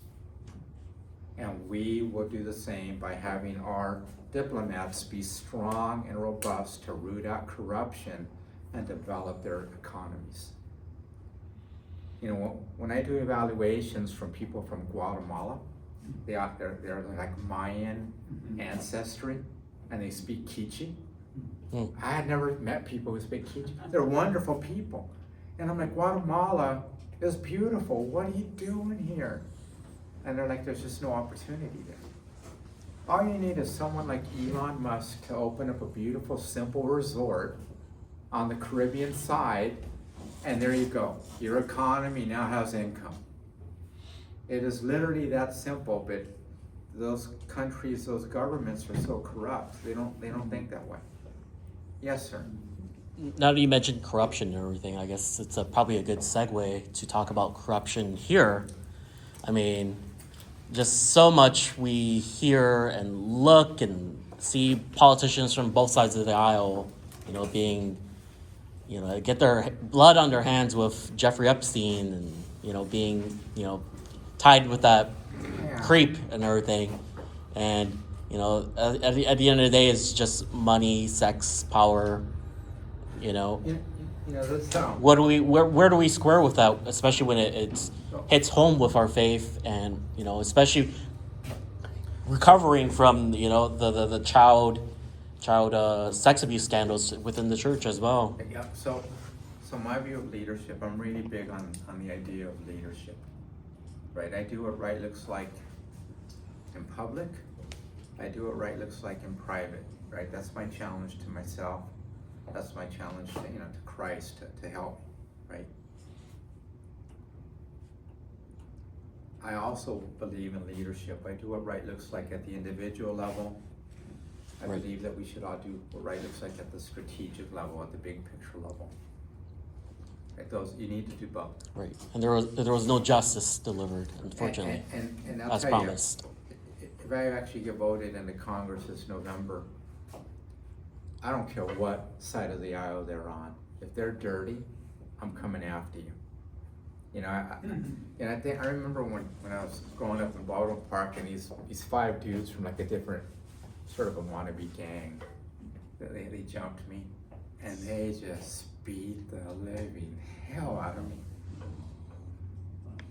And we will do the same by having our diplomats be strong and robust to root out corruption and develop their economies. When I do evaluations from people from Guatemala, they're like Mayan ancestry, and they speak Quiche. I had never met people who speak Quiche. They're wonderful people. And I'm like, Guatemala is beautiful. What are you doing here? And they're like, there's just no opportunity there. All you need is someone like Elon Musk to open up a beautiful, simple resort on the Caribbean side, and there you go. Your economy now has income. It is literally that simple, but those countries, those governments are so corrupt. They don't think that way. Yes, sir. Now that you mentioned corruption and everything, I guess it's probably a good segue to talk about corruption here. I mean, just so much we hear and look and see politicians from both sides of the aisle, being, get their blood on their hands with Jeffrey Epstein and, being, tied with that creep and everything. And, at the end of the day, it's just money, sex, power, What do where do we square with that, especially when it hits home with our faith, and especially recovering from the child sex abuse scandals within the church as well. Yeah. So my view of leadership, I'm really big on the idea of leadership. right? I do what right looks like in public. I do what right looks like in private, right? That's my challenge to myself. That's my challenge to, to Christ to help, right? I also believe in leadership. I do what right looks like at the individual level. I Right. believe that we should all do what right looks like at the strategic level, at the big picture level. Right, you need to do both. Right, and there was no justice delivered, unfortunately, And I'll as tell promised. you, if I actually get voted into Congress this November, I don't care what side of the aisle they're on. If they're dirty, I'm coming after you. And I remember when I was growing up in Baldwin Park, and these 5 dudes from like a different sort of a wannabe gang, they jumped me, and they just beat the living hell out of me.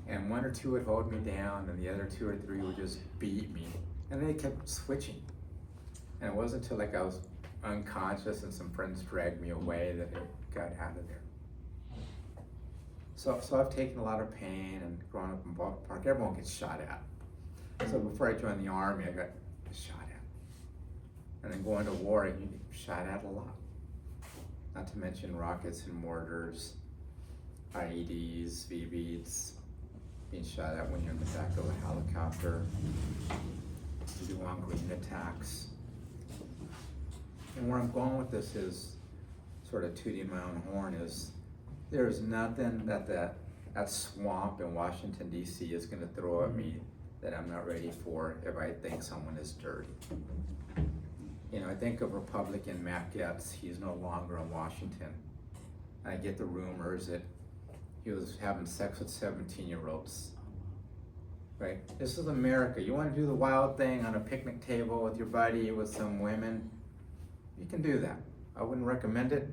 And 1 or 2 would hold me down, and the other 2 or 3 would just beat me, and they kept switching. And it wasn't until like I was unconscious and some friends dragged me away that it got out of there. So I've taken a lot of pain, and growing up in Baldwin Park, everyone gets shot at. So before I joined the Army, I got shot at. And then going to war, you get shot at a lot. Not to mention rockets and mortars, IEDs, VBs, being shot at when you're in the back of a helicopter, to do on-green attacks. And where I'm going with this is, sort of tooting my own horn, is there's nothing that swamp in Washington, D.C. is gonna throw at me that I'm not ready for if I think someone is dirty. I think of Republican Matt Gaetz. He's no longer in Washington. I get the rumors that he was having sex with 17-year-olds. Right? This is America. You want to do the wild thing on a picnic table with your buddy with some women, you can do that. I wouldn't recommend it.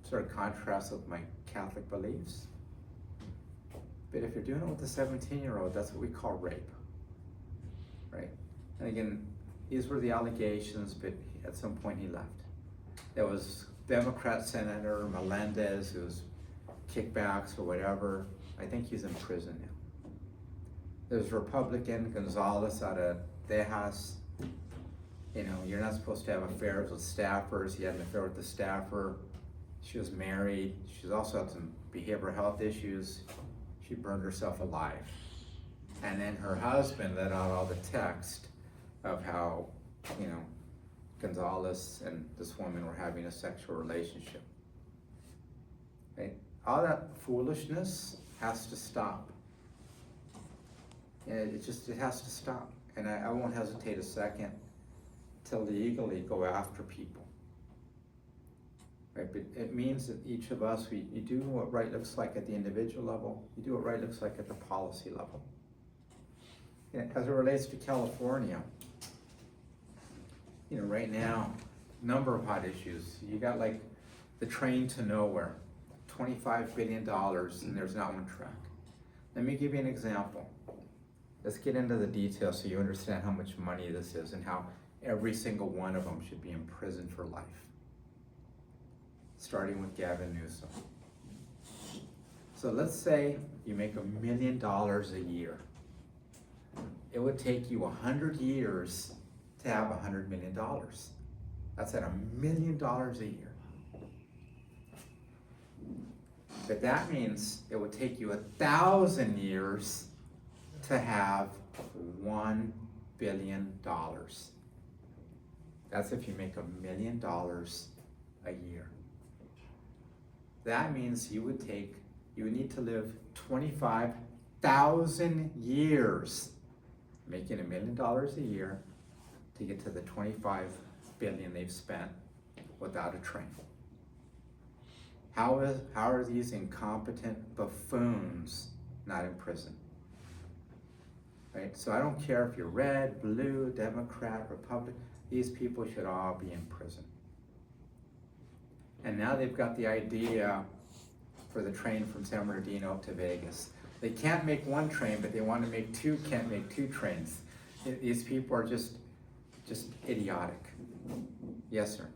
Sort of contrasts with my Catholic beliefs. But if you're doing it with a 17-year-old, that's what we call rape. Right? And again, these were the allegations, but at some point he left. There was Democrat Senator Melendez, who's kickbacks or whatever. I think he's in prison now. There's Republican Gonzalez out of Tejas. You're not supposed to have affairs with staffers. He had an affair with the staffer. She was married. She's also had some behavioral health issues. She burned herself alive. And then her husband let out all the text of how, Gonzalez and this woman were having a sexual relationship. Right? All that foolishness has to stop. It has to stop. And I won't hesitate a second to legally go after people. Right? But it means that each of us, you do what right looks like at the individual level, you do what right looks like at the policy level. As it relates to California, right now, number of hot issues. You got like the train to nowhere, $25 billion, and there's not one track. Let me give you an example. Let's get into the details so you understand how much money this is and how every single one of them should be in prison for life. Starting with Gavin Newsom. So let's say you make $1 million a year. It would take you 100 years to have $100 million. That's at $1 million a year. But that means it would take you 1,000 years to have $1 billion. That's if you make $1 million a year. That means you would need to live 25,000 years making $1 million a year to get to the 25 billion they've spent without a train. How are these incompetent buffoons not in prison? Right? So I don't care if you're red, blue, Democrat, Republican, these people should all be in prison. And now they've got the idea for the train from San Bernardino up to Vegas. They can't make one train, but they want to make two, can't make two trains. These people are just idiotic. Yes, sir.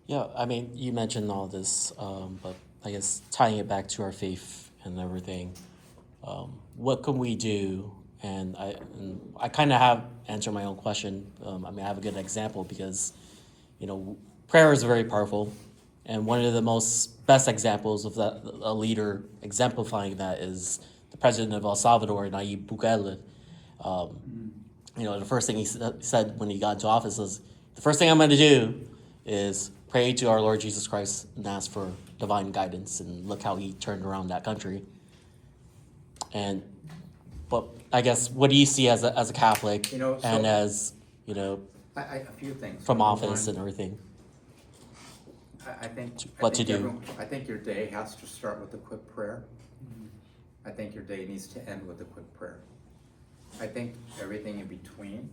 Yeah, I mean, you mentioned all this, but I guess tying it back to our faith and everything, what can we do? And I kind of have answered my own question. I mean, I have a good example because, prayer is very powerful. And one of the most best examples of that, a leader exemplifying that, is the president of El Salvador, Nayib Bukele. The first thing he said when he got into office was, the first thing I'm going to do is pray to our Lord Jesus Christ and ask for divine guidance. And look how he turned around that country. But I guess, what do you see as a Catholic, and as, A few things. from Number office one, and everything? I think. What to do. I think your day has to start with a quick prayer. I think your day needs to end with a quick prayer. I think everything in between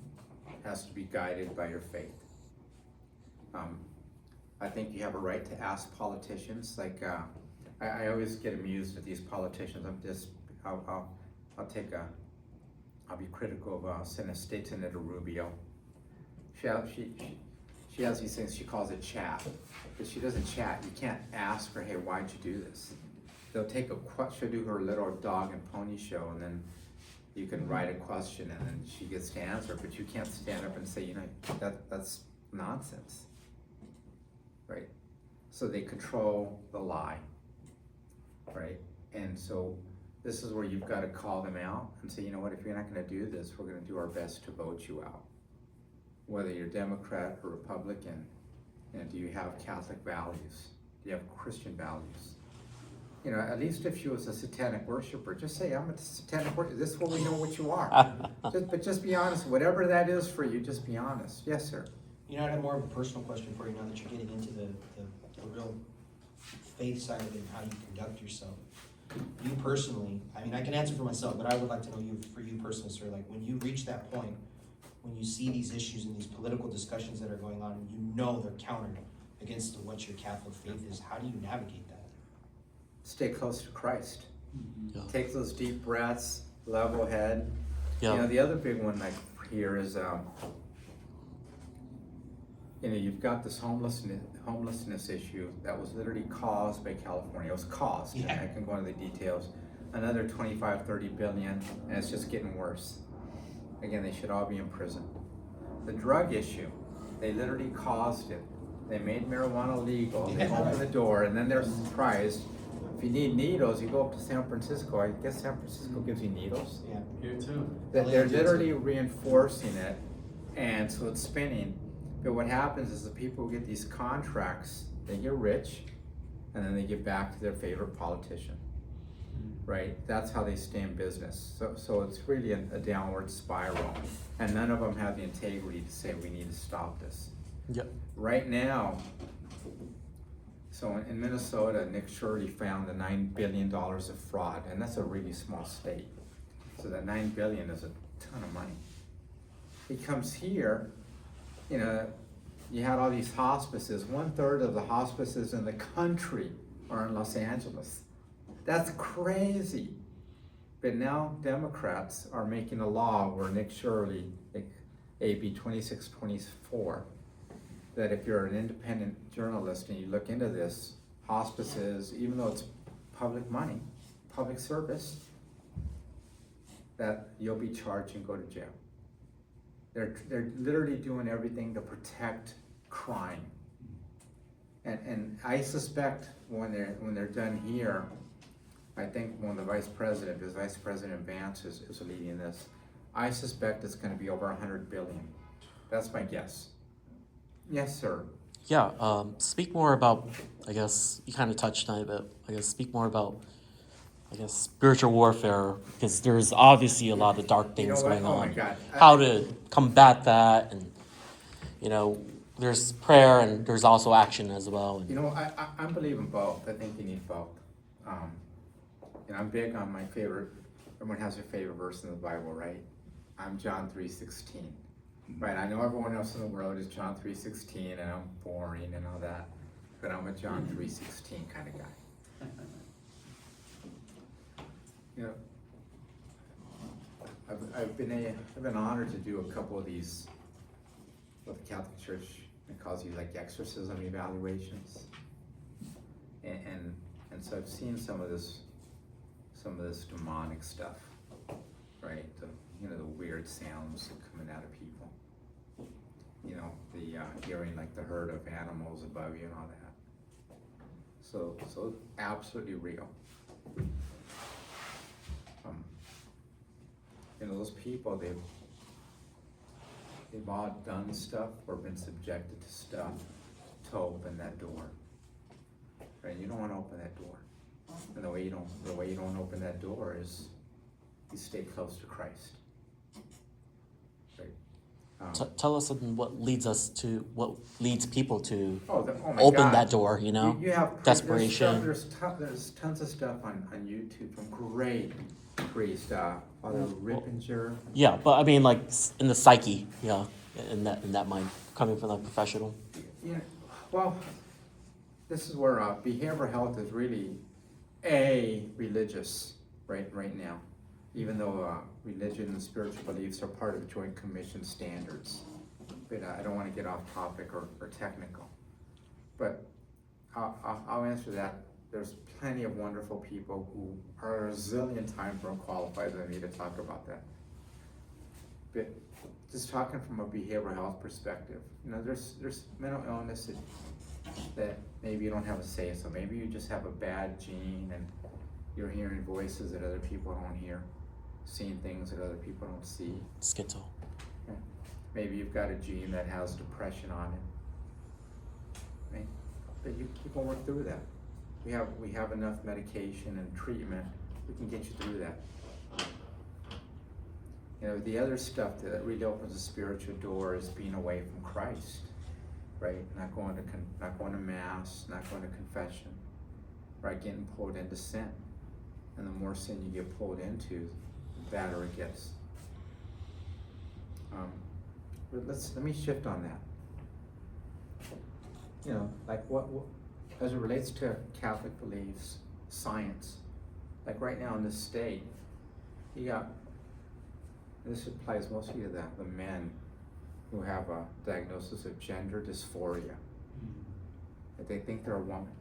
has to be guided by your faith. I think you have a right to ask politicians, like, I always get amused at these politicians. I'll be critical of State Senator Rubio. She has these things, she calls it chat, but she doesn't chat. You can't ask her, hey, why'd you do this? They'll take she'll do her little dog and pony show, and then you can write a question, and then she gets to answer, but you can't stand up and say, that's nonsense, right? So they control the lie, right? And so this is where you've got to call them out and say, you know what, if you're not going to do this, we're going to do our best to vote you out. Whether you're Democrat or Republican, do you have Catholic values? Do you have Christian values? At least if she was a satanic worshiper, just say, I'm a satanic worshiper. This is what we know what you are. Just be honest. Whatever that is for you, just be honest. Yes, sir. I have more of a personal question for you now that you're getting into the real faith side of it and how you conduct yourself. You personally, I can answer for myself, but I would like to know for you personally, sir, like when you reach that point, when you see these issues and these political discussions that are going on, and they're countered against what your Catholic faith is, how do you navigate that? Stay close to Christ. Yeah. Take those deep breaths, level head. Yeah. The other big one here is, you've got this homelessness issue that was literally caused by California. It was caused. Yeah. I can go into the details. Another 25, 30 billion, and it's just getting worse. Again, they should all be in prison. The drug issue, they literally caused it. They made marijuana legal, they opened the door, and then they're surprised. If you need needles, you go up to San Francisco. I guess San Francisco gives you needles. Yeah. Here too. They're literally reinforcing it, and so it's spinning. But what happens is the people who get these contracts, they get rich, and then they give back to their favorite politician, right? That's how they stay in business. So it's really a downward spiral, and none of them have the integrity to say we need to stop this. Yep. Right now, so in Minnesota, Nick Shirley found the $9 billion of fraud, and that's a really small state. So that $9 billion is a ton of money. He comes here, you had all these hospices. 1/3 of the hospices in the country are in Los Angeles. That's crazy. But now Democrats are making a law where Nick Shirley, AB 2624, that if you're an independent journalist and you look into this, hospices, even though it's public money, public service, that you'll be charged and go to jail. They're literally doing everything to protect crime. And I suspect when they're done here, I think when the vice president, because Vice President Vance is leading this, I suspect it's gonna be over 100 billion. That's my guess. Yes, sir. Yeah, speak more about, I guess, you kind of touched on it, but I guess speak more about, spiritual warfare, because there's obviously a lot of dark things what? going Oh my on. God. How to combat that, and, there's prayer and there's also action as well. And, I believe in both. I think you need both. I'm big on my favorite, everyone has their favorite verse in the Bible, right? I'm John 3:16. Right, I know everyone else in the world is John 3:16 and I'm boring and all that, but I'm a John 3:16 kind of guy. I've been honored to do a couple of these, what the Catholic Church calls these like exorcism evaluations. And so I've seen some of this some of this demonic stuff, right? The weird sounds coming out of people. The hearing like the herd of animals above you and all that. So absolutely real. Those people, they've all done stuff or been subjected to stuff to open that door. Right? You don't want to open that door. And the way you don't open that door is you stay close to Christ. Right? Tell us what leads people to Oh my open God. that door, you know? You have Desperation. There's tons of stuff on YouTube from great priests, Father Rippinger. Yeah, but I mean, like in the psyche, yeah, in that mind, coming from a professional. Yeah, well, this is where behavioral health is really religious right now, even though religion and spiritual beliefs are part of Joint Commission standards. But I don't want to get off topic or technical. But I'll answer that. There's plenty of wonderful people who are a zillion times more qualified than me to talk about that. But just talking from a behavioral health perspective, there's mental illness that maybe you don't have a say, so maybe you just have a bad gene and you're hearing voices that other people don't hear, seeing things that other people don't see. Schizo. Yeah. Maybe you've got a gene that has depression on it. Right? But you can work through that. We have enough medication and treatment, we can get you through that. The other stuff that really opens the spiritual door is being away from Christ, right? Not going to mass, not going to confession, right? Getting pulled into sin, and the more sin you get pulled into, the badder it gets. But let me shift on that. Like what as it relates to Catholic beliefs, science, like right now in this state, this applies mostly to the men who have a diagnosis of gender dysphoria. That they think they're a woman.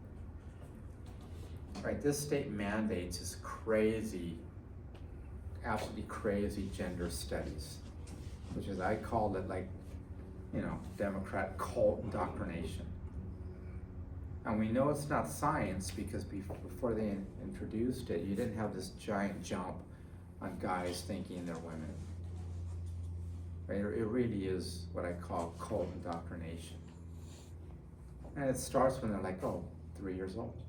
Right, this state mandates this crazy, absolutely crazy gender studies, which is, I call it like, Democrat cult indoctrination. And we know it's not science because before they introduced it, you didn't have this giant jump on guys thinking they're women. Right? It really is what I call cult indoctrination. And it starts when they're like, 3 years old.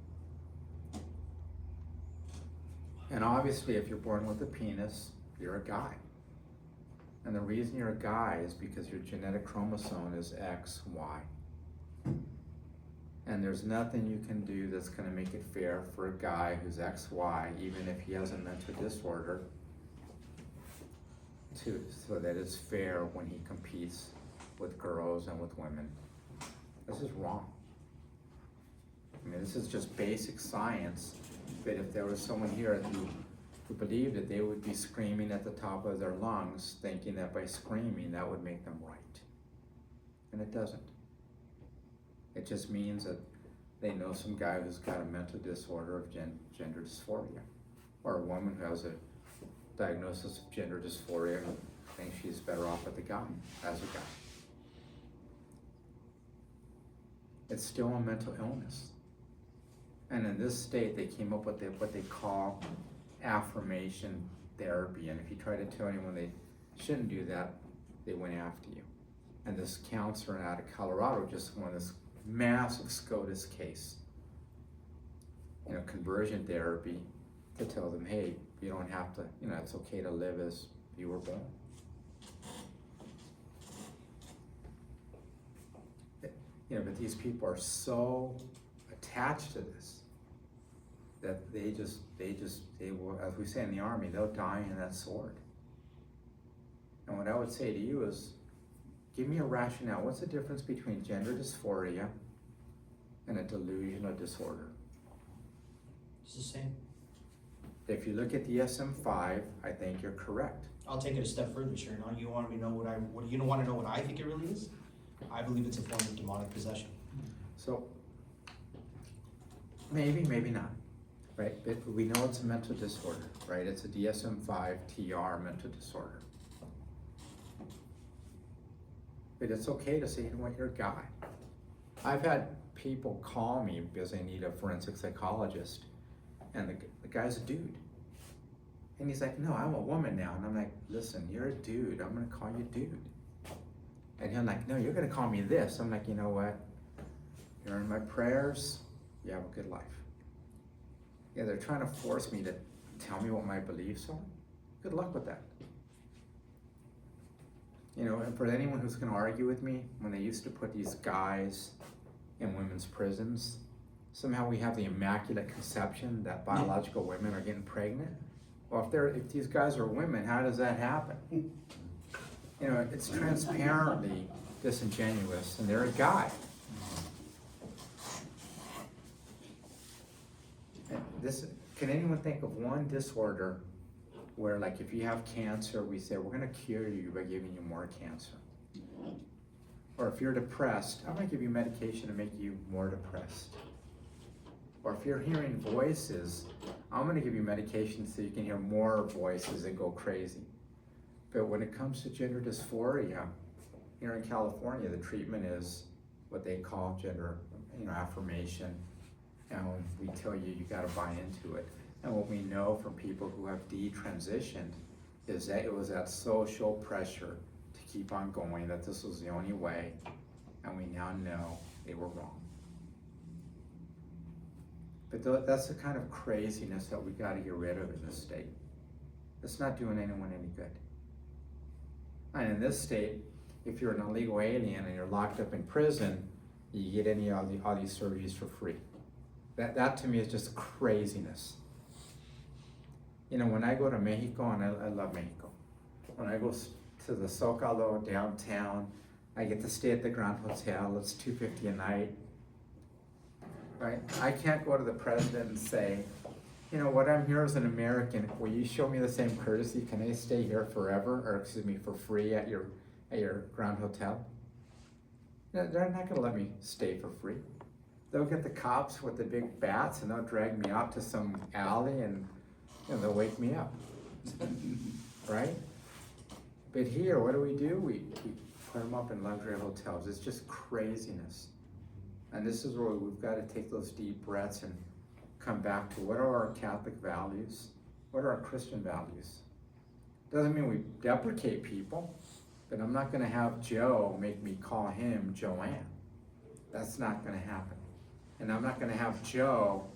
And obviously, if you're born with a penis, you're a guy. And the reason you're a guy is because your genetic chromosome is XY. And there's nothing you can do that's going to make it fair for a guy who's XY, even if he has a mental disorder, so that it's fair when he competes with girls and with women. This is wrong. I mean, this is just basic science, but if there was someone here who believed it, they would be screaming at the top of their lungs, thinking that by screaming, that would make them right. And it doesn't. It just means that they know some guy who's got a mental disorder of gender dysphoria, or a woman who has a diagnosis of gender dysphoria and thinks she's better off with a guy, as a guy. It's still a mental illness. And in this state, they came up with what they call affirmation therapy. And if you try to tell anyone they shouldn't do that, they went after you. And this counselor out of Colorado just won this massive SCOTUS case, conversion therapy, to tell them, hey, you don't have to, it's okay to live as you were born. But these people are so attached to this that they will, as we say in the Army, they'll die in that sword. And what I would say to you is, give me a rationale. What's the difference between gender dysphoria and a delusional disorder? It's the same. If you look at the DSM-5, I think you're correct. I'll take it a step further, Sharon. You want me to know what you don't want to know what I think it really is? I believe it's a form of demonic possession. So, maybe not. right? But we know it's a mental disorder, right? It's a DSM-5 TR mental disorder. But it's okay to say, you know what, you're a guy. I've had people call me because they need a forensic psychologist, and the guy's a dude. And he's like, no, I'm a woman now. And I'm like, listen, you're a dude. I'm gonna call you dude. And he's like, no, you're gonna call me this. I'm like, you know what? You're in my prayers. You have a good life. Yeah, they're trying to force me to tell me what my beliefs are. Good luck with that. You know, and for anyone who's gonna argue with me, when they used to put these guys in women's prisons, somehow we have the immaculate conception that biological women are getting pregnant. Well, if these guys are women, how does that happen? You know, it's transparently disingenuous, and they're a guy. And can anyone think of one disorder where, like, if you have cancer, we say, we're gonna cure you by giving you more cancer? Or if you're depressed, I'm gonna give you medication to make you more depressed. Or if you're hearing voices, I'm gonna give you medication so you can hear more voices and go crazy. But when it comes to gender dysphoria, here in California, the treatment is what they call gender, affirmation. And we tell you, you gotta buy into it. And what we know from people who have detransitioned is that it was that social pressure to keep on going, that this was the only way, and we now know they were wrong. But that's the kind of craziness that we gotta get rid of in this state. It's not doing anyone any good. And in this state, if you're an illegal alien and you're locked up in prison, you get all these surgeries for free. That to me is just craziness. You know, when I go to Mexico, and I love Mexico, when I go to the Zócalo downtown, I get to stay at the Grand Hotel, it's $250 a night, right? I can't go to the president and say, you know what, I'm here as an American, will you show me the same courtesy? Can I stay here forever, or excuse me, for free at your Grand Hotel? They're not gonna let me stay for free. They'll get the cops with the big bats and they'll drag me out to some alley and they'll wake me up, right? But here, what do? We put them up in luxury hotels. It's just craziness. And this is where we've got to take those deep breaths and come back to what are our Catholic values? What are our Christian values? Doesn't mean we deprecate people, but I'm not gonna have Joe make me call him Joanne. That's not gonna happen. And I'm not gonna have Joe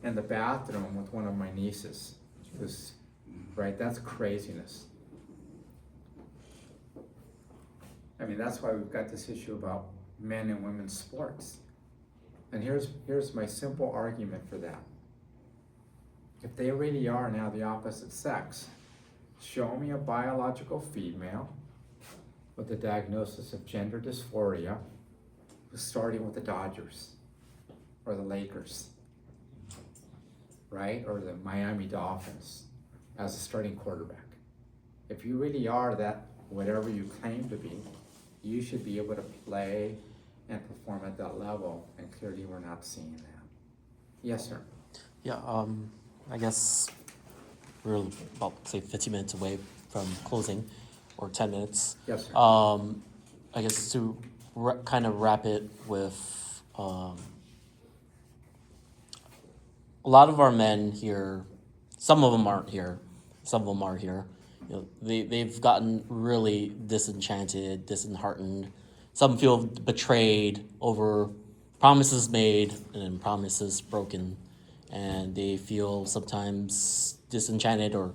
in the bathroom with one of my nieces. Right, that's craziness. I mean, that's why we've got this issue about men and women's sports. And here's my simple argument for that. If they really are now the opposite sex, show me a biological female with a diagnosis of gender dysphoria who's starting with the Dodgers or the Lakers, right? Or the Miami Dolphins as a starting quarterback. If you really are that, whatever you claim to be, you should be able to play and perform at that level, and clearly we're not seeing that. Yes, sir. Yeah, I guess we're about, say, 15 minutes away from closing, or 10 minutes. Yes, sir. I guess to kind of wrap it with, a lot of our men here, some of them aren't here, some of them are here. You know, they've gotten really disenchanted, disheartened. Some feel betrayed over promises made and then promises broken. And they feel sometimes disenchanted, or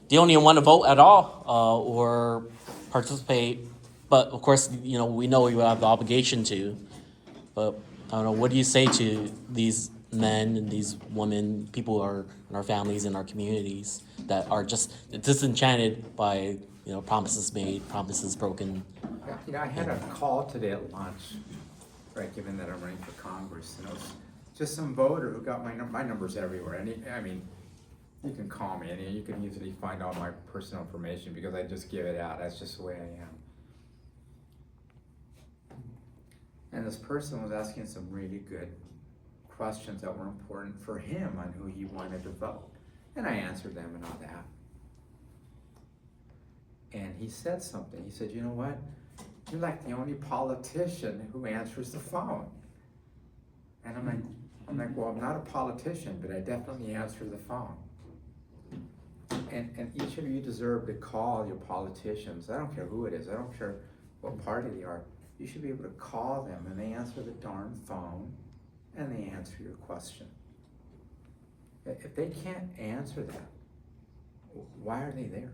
they don't even want to vote at all, or participate. But of course, you know, we know you have the obligation to. But I don't know, what do you say to these men and these women, people who are in our families and our communities that are just disenchanted by, you know, promises made, promises broken? Yeah, you know, I had a call today at lunch, right, given that I'm running for Congress, and it was just some voter who got my number's everywhere. And I mean, you can call me, and you can easily find all my personal information because I just give it out. That's just the way I am. And this person was asking some really good questions that were important for him on who he wanted to vote. And I answered them and all that. And he said something. He said, you know what? You're like the only politician who answers the phone. And I'm like, well, I'm not a politician, but I definitely answer the phone. And each of you deserve to call your politicians. I don't care who it is. I don't care what party they are. You should be able to call them and they answer the darn phone and they answer your question. If they can't answer that, why are they there?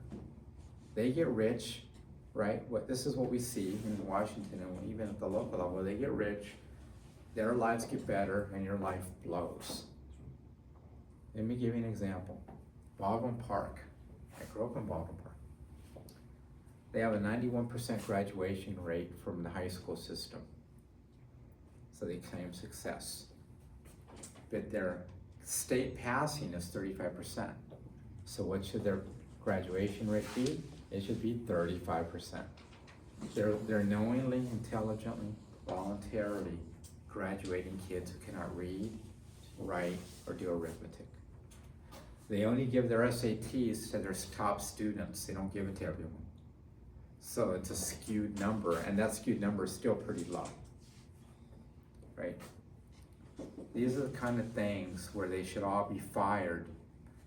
They get rich, right? This is what we see in Washington and even at the local level. They get rich, their lives get better, and your life blows. Let me give you an example. Baldwin Park. I grew up in Baldwin Park. They have a 91% graduation rate from the high school system. So they claim success. But their state passing is 35%. So what should their graduation rate be? It should be 35%. They're knowingly, intelligently, voluntarily graduating kids who cannot read, write, or do arithmetic. They only give their SATs to their top students. They don't give it to everyone. So it's a skewed number, and that skewed number is still pretty low, right? These are the kind of things where they should all be fired,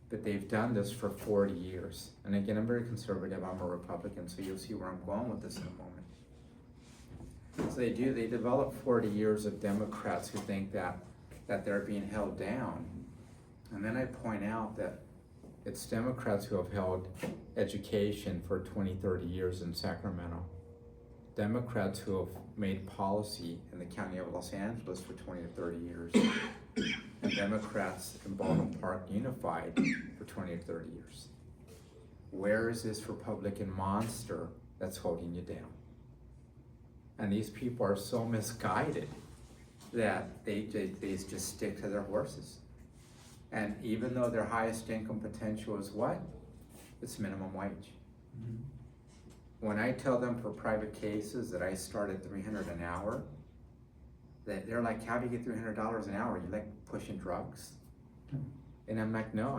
but they've done this for 40 years. And again, I'm very conservative, I'm a Republican, so you'll see where I'm going with this in a moment. So they develop 40 years of Democrats who think that they're being held down. And then I point out that it's Democrats who have held education for 20, 30 years in Sacramento. Democrats who have made policy in the county of Los Angeles for 20 or 30 years. And Democrats in Baldwin Park Unified for 20 or 30 years. Where is this Republican monster that's holding you down? And these people are so misguided that they just stick to their horses. And even though their highest income potential is what? It's minimum wage. Mm-hmm. When I tell them for private cases that I start at $300 an hour, they're like, how do you get $300 an hour? You like pushing drugs? And I'm like, no,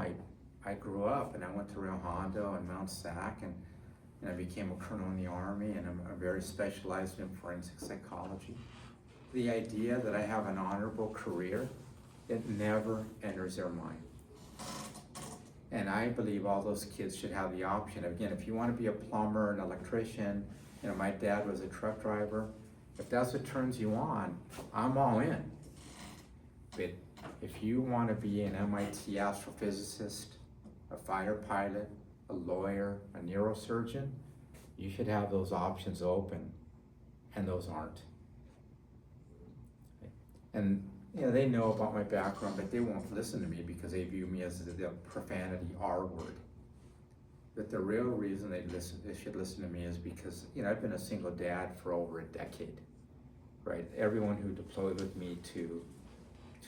I grew up and I went to Rio Hondo and Mount Sac and I became a colonel in the Army and I'm very specialized in forensic psychology. The idea that I have an honorable career, it never enters their mind. And I believe all those kids should have the option. Again, if you want to be a plumber, an electrician, my dad was a truck driver. If that's what turns you on, I'm all in. But if you want to be an MIT astrophysicist, a fighter pilot, a lawyer, a neurosurgeon, you should have those options open, and those aren't. And they know about my background, but they won't listen to me because they view me as the profanity R word. But the real reason they should listen to me is because, I've been a single dad for over a decade, right? Everyone who deployed with me to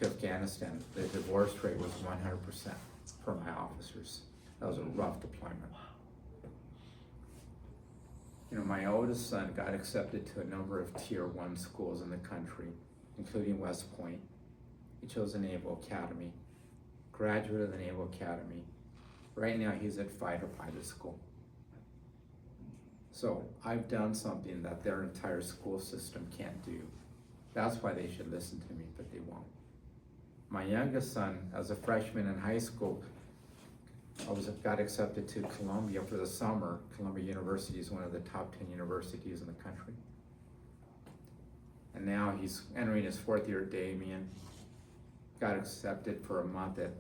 Afghanistan, the divorce rate was 100% for my officers. That was a rough deployment. My oldest son got accepted to a number of Tier 1 schools in the country, including West Point. He chose the Naval Academy, graduate of the Naval Academy. Right now he's at fighter pilot school. So I've done something that their entire school system can't do. That's why they should listen to me, but they won't. My youngest son, as a freshman in high school, got accepted to Columbia for the summer. Columbia University is one of the top 10 universities in the country. And now he's entering his 4th year at Damien. Got accepted for a month at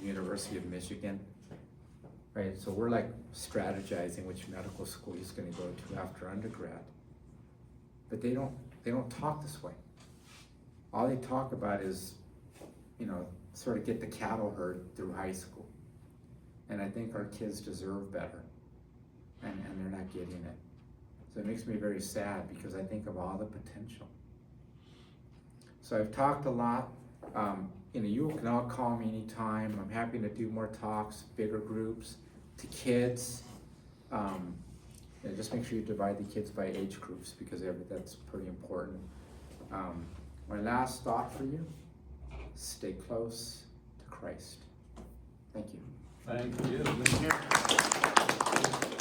the University of Michigan. Right, so we're like strategizing which medical school he's gonna go to after undergrad. But they don't talk this way. All they talk about is, sort of get the cattle herd through high school. And I think our kids deserve better, and they're not getting it. So it makes me very sad because I think of all the potential. So I've talked a lot. You can all call me anytime. I'm happy to do more talks, bigger groups, to kids. Just make sure you divide the kids by age groups because that's pretty important. My last thought for you, stay close to Christ. Thank you. Thank you. Thank you.